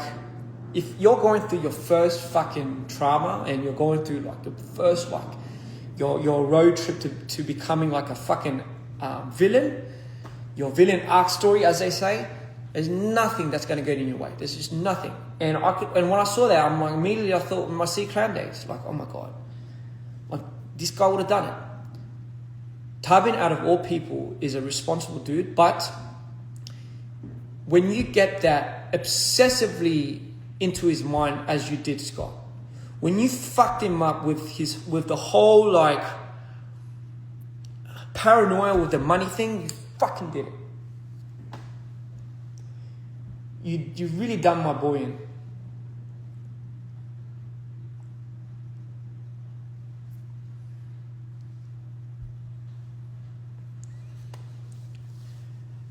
[SPEAKER 1] if you're going through your first fucking trauma, and you're going through like the first, like, your road trip to becoming like a fucking villain, your villain arc story, as they say, there's nothing that's going to get in your way. There's just nothing. And when I saw that, I'm like, immediately I thought my C Clan days, like, oh my God, like, this guy would have done it. Tarbin, out of all people, is a responsible dude, but when you get that obsessively into his mind, as you did Scott, when you fucked him up with the whole like paranoia with the money thing, you fucking did it. You really done my boy in.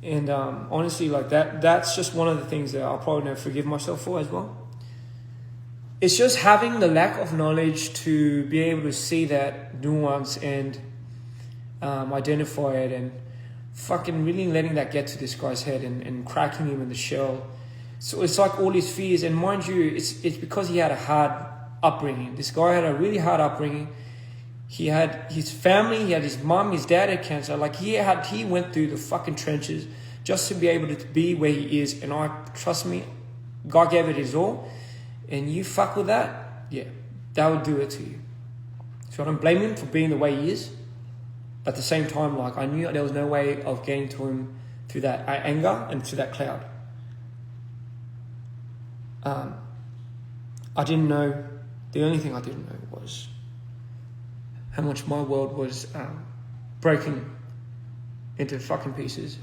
[SPEAKER 1] And honestly, like, that's just one of the things that I'll probably never forgive myself for as well. It's just having the lack of knowledge to be able to see that nuance and identify it, and fucking really letting that get to this guy's head and cracking him in the shell. So it's like all his fears, and mind you, it's because he had a hard upbringing. This guy had a really hard upbringing. He had his family, he had his mom, his dad had cancer. Like, he went through the fucking trenches just to be able to be where he is. And trust me, God gave it his all. And you fuck with that, yeah, that would do it to you. So I don't blame him for being the way he is. at the same time, like I knew there was no way of getting to him through that anger and through that cloud. I didn't know, the only thing I didn't know was how much my world was breaking into fucking pieces.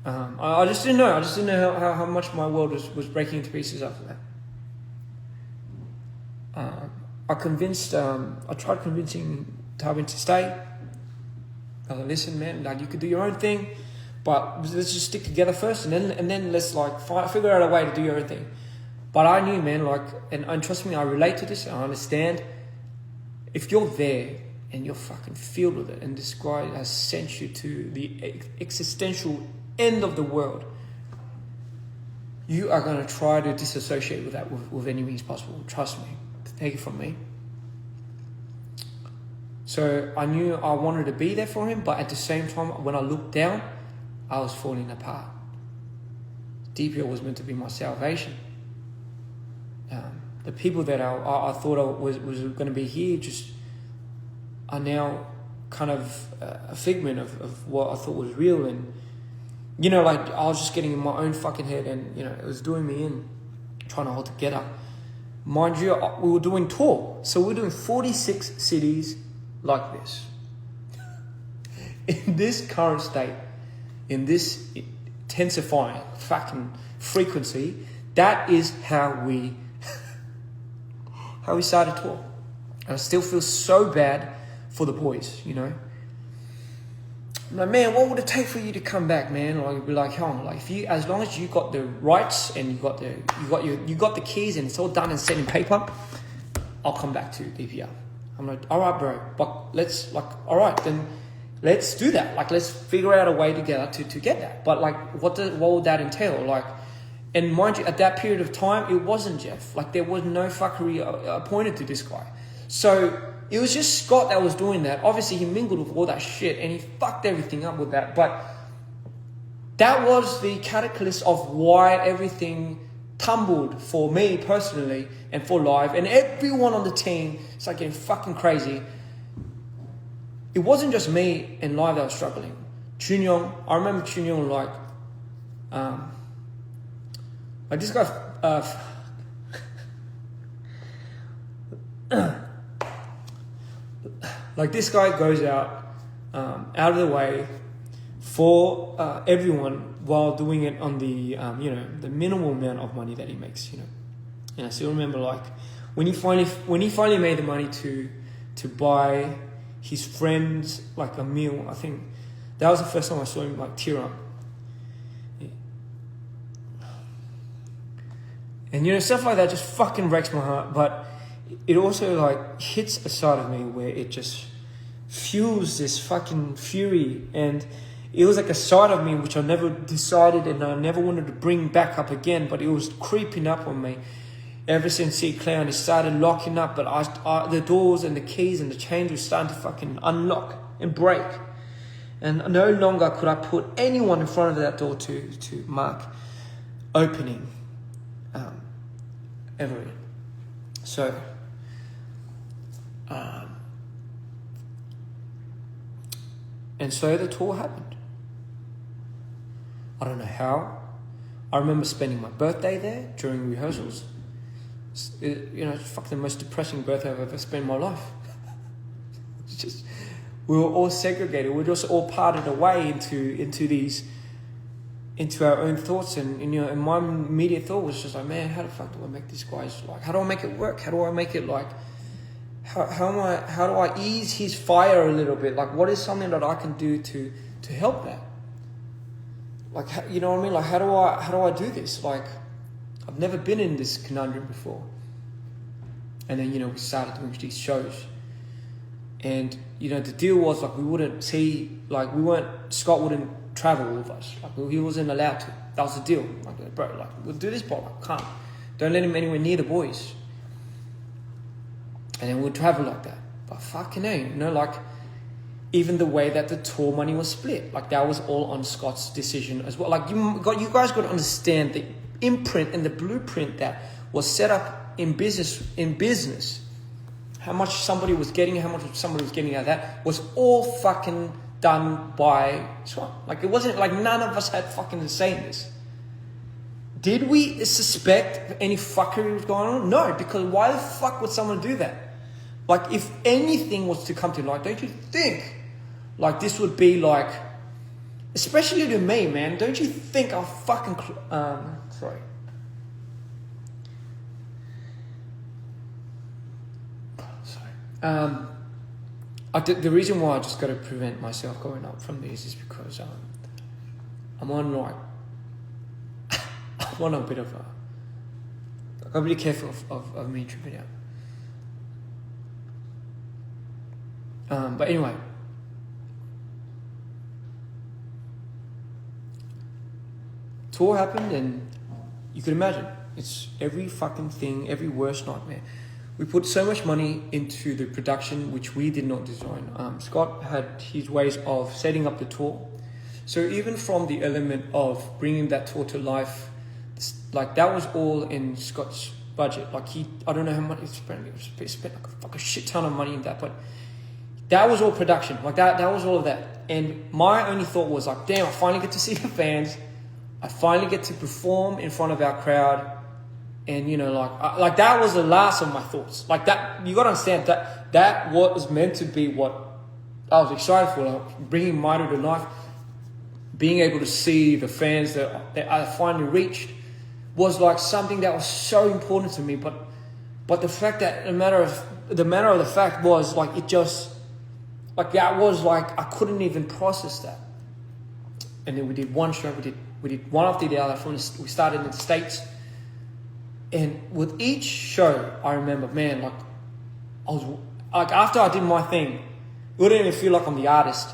[SPEAKER 1] I just didn't know. I just didn't know how much my world was breaking into pieces after that. I tried convincing Tarbin to stay. I was like, listen, man, like you could do your own thing, but let's just stick together first, and then let's like figure out a way to do your own thing. But I knew, man, like, and trust me, I relate to this. I understand. If you're there and you're fucking filled with it, and this guy has sent you to the existential end of the world, you are going to try to disassociate with that with any means possible. Trust me. Take it from me. So I knew I wanted to be there for him, but at the same time, when I looked down, I was falling apart. Dpr was meant to be my salvation. The people that I thought was going to be here just are now kind of a figment of what I thought was real. And, you know, like I was just getting in my own fucking head, and, you know, it was doing me in, trying to hold together. Mind you, we were doing tour. So we were doing 46 cities like this. In this current state, in this intensifying fucking frequency, that is how we started tour. And I still feel so bad for the boys, you know. I'm like, man, what would it take for you to come back, man? Or I'd be like, like if you, as long as you got the rights and you got the keys and it's all done and set in paper, I'll come back to Dpr. I'm like, all right, bro, but all right, then let's do that. Like, let's figure out a way together to get that. But like, what would that entail? Like, and mind you, at that period of time, it wasn't Jeff. Like, there was no fuckery appointed to this guy. So it was just Scott that was doing that. Obviously, he mingled with all that shit and he fucked everything up with that. But that was the catalyst of why everything tumbled for me personally and for Live. And everyone on the team started getting fucking crazy. It wasn't just me and Live that was struggling. Chunyong, I remember Chunyong like this guy, like this guy goes out of the way for everyone while doing it on the you know, the minimal amount of money that he makes, you know. And I still remember like when he finally made the money to buy his friends like a meal. I think that was the first time I saw him like tear up. And, you know, stuff like that just fucking breaks my heart. But it also, like, hits a side of me where it just fuels this fucking fury. And it was like a side of me which I never decided and I never wanted to bring back up again. But it was creeping up on me. Ever since C-Clown, it started locking up. But the doors and the keys and the chains were starting to fucking unlock and break. And no longer could I put anyone in front of that door to mark opening. Ever. So, and so the tour happened. I don't know how. I remember spending my birthday there during rehearsals. You know, it's fucking the most depressing birthday I've ever spent in my life. It's just, we were all segregated. We were just all parted away into our own thoughts, and you know, and my immediate thought was just like, man, how the fuck do I make these guys, like, how do I make it work? How do I make it like, how do I ease his fire a little bit? Like, what is something that I can do to help that? Like, you know what I mean? Like, how do I do this? Like, I've never been in this conundrum before. And then, you know, we started doing these shows, and you know, the deal was like Scott wouldn't travel with us. Like, he wasn't allowed to. That was the deal. Like, bro, like, we'll do this, but like, can't. Don't let him anywhere near the boys. And then we'll travel like that. But fucking hell, you know, like, even the way that the tour money was split, like, that was all on Scott's decision as well. Like, you guys got to understand the imprint and the blueprint that was set up in business, how much somebody was getting out of that was all fucking done by Scott. Like, it wasn't like none of us had fucking to say in this. Did we suspect any fuckery was going on? No, because why the fuck would someone do that? Like, if anything was to come to light, don't you think, like, this would be like, especially to me, man, don't you think I'll fucking, sorry. The reason why I just got to prevent myself going up from these is because I'm on like, I'm on a bit of a, I'm really careful of me tripping out. But anyway, tour happened, and you could imagine it's every fucking thing, every worst nightmare. We put so much money into the production, which we did not design. Scott had his ways of setting up the tour. So even from the element of bringing that tour to life, like, that was all in Scott's budget. Like, I don't know how much he spent. He spent like a shit ton of money in that, but that was all production. Like, that was all of that. And my only thought was like, damn, I finally get to see the fans. I finally get to perform in front of our crowd. And, you know, like that was the last of my thoughts. Like, that, you got to understand that was meant to be what I was excited for, like, bringing Mido to life, being able to see the fans that I finally reached was like something that was so important to me. But the fact that the matter of the fact was like, it just, like, that was like, I couldn't even process that. And then we did one show, we did one after the other. We started in the States. And with each show, I remember, man, like, I was like, after I did my thing, it wouldn't even feel like I'm the artist.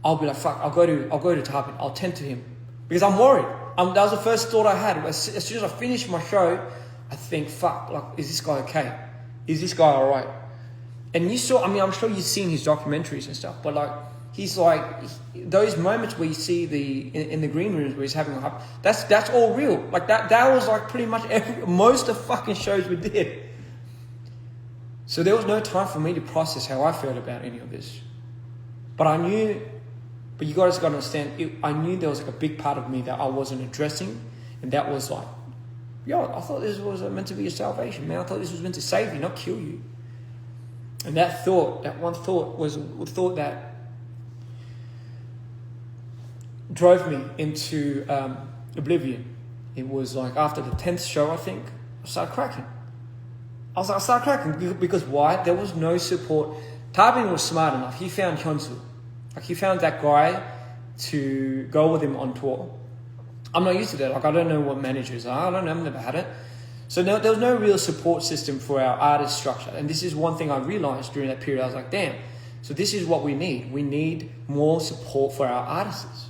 [SPEAKER 1] I'll be like, fuck, I'll go to Tarbin, I'll tend to him, because I'm worried. That was the first thought I had. As soon as I finished my show, I think, fuck, like, is this guy okay? Is this guy all right? And you saw, I mean, I'm sure you've seen his documentaries and stuff, but like, he's like, those moments where you see in the green rooms where he's having a hype, that's all real. Like, that was like pretty much most of the fucking shows we did. So there was no time for me to process how I felt about any of this. But I knew, but you guys got to understand, I knew there was like a big part of me that I wasn't addressing, and that was like, yo, I thought this was meant to be your salvation, man. I thought this was meant to save you, not kill you. And that one thought was the thought that drove me into oblivion. It was like after the 10th show, I think, I started cracking. I started cracking because why? There was no support. Tarbin was smart enough. He found Hyunsu. Like, he found that guy to go with him on tour. I'm not used to that. Like, I don't know what managers are. I don't know. I've never had it. So there was no real support system for our artist structure. And this is one thing I realized during that period. I was like, damn, so this is what we need. We need more support for our artists.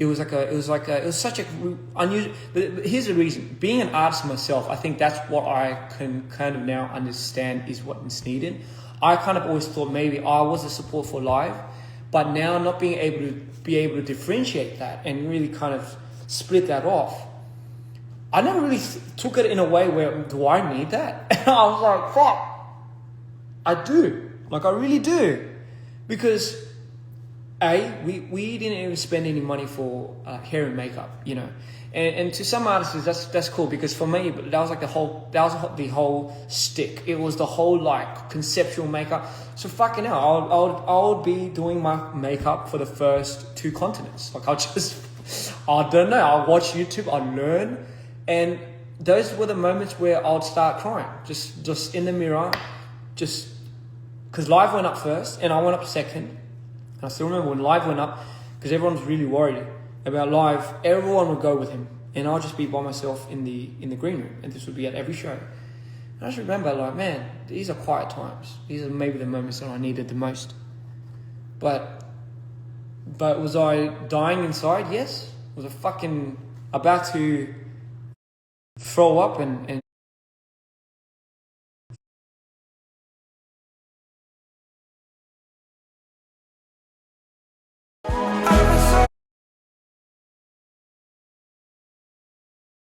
[SPEAKER 1] It was such a unusual, but here's the reason. Being an artist myself, I think that's what I can kind of now understand is what is needed. I kind of always thought maybe I was the support for live, but now not being able to differentiate that and really kind of split that off, I never really took it in a way where, do I need that? And I was like, fuck, I do. Like, I really do. Because we didn't even spend any money for hair and makeup, you know. And to some artists, that's cool, because for me, that was like the whole stick. It was the whole like conceptual makeup. So fucking hell, I would be doing my makeup for the first 2 continents. Like, I don't know, I'll watch YouTube, I'll learn. And those were the moments where I would start crying, just in the mirror, just because live went up first and I went up second. And I still remember when live went up, because everyone was really worried about live. Everyone would go with him, and I'll just be by myself in the green room, and this would be at every show. And I just remember, like, man, these are quiet times. These are maybe the moments that I needed the most. But was I dying inside? Yes. Was I fucking about to throw up and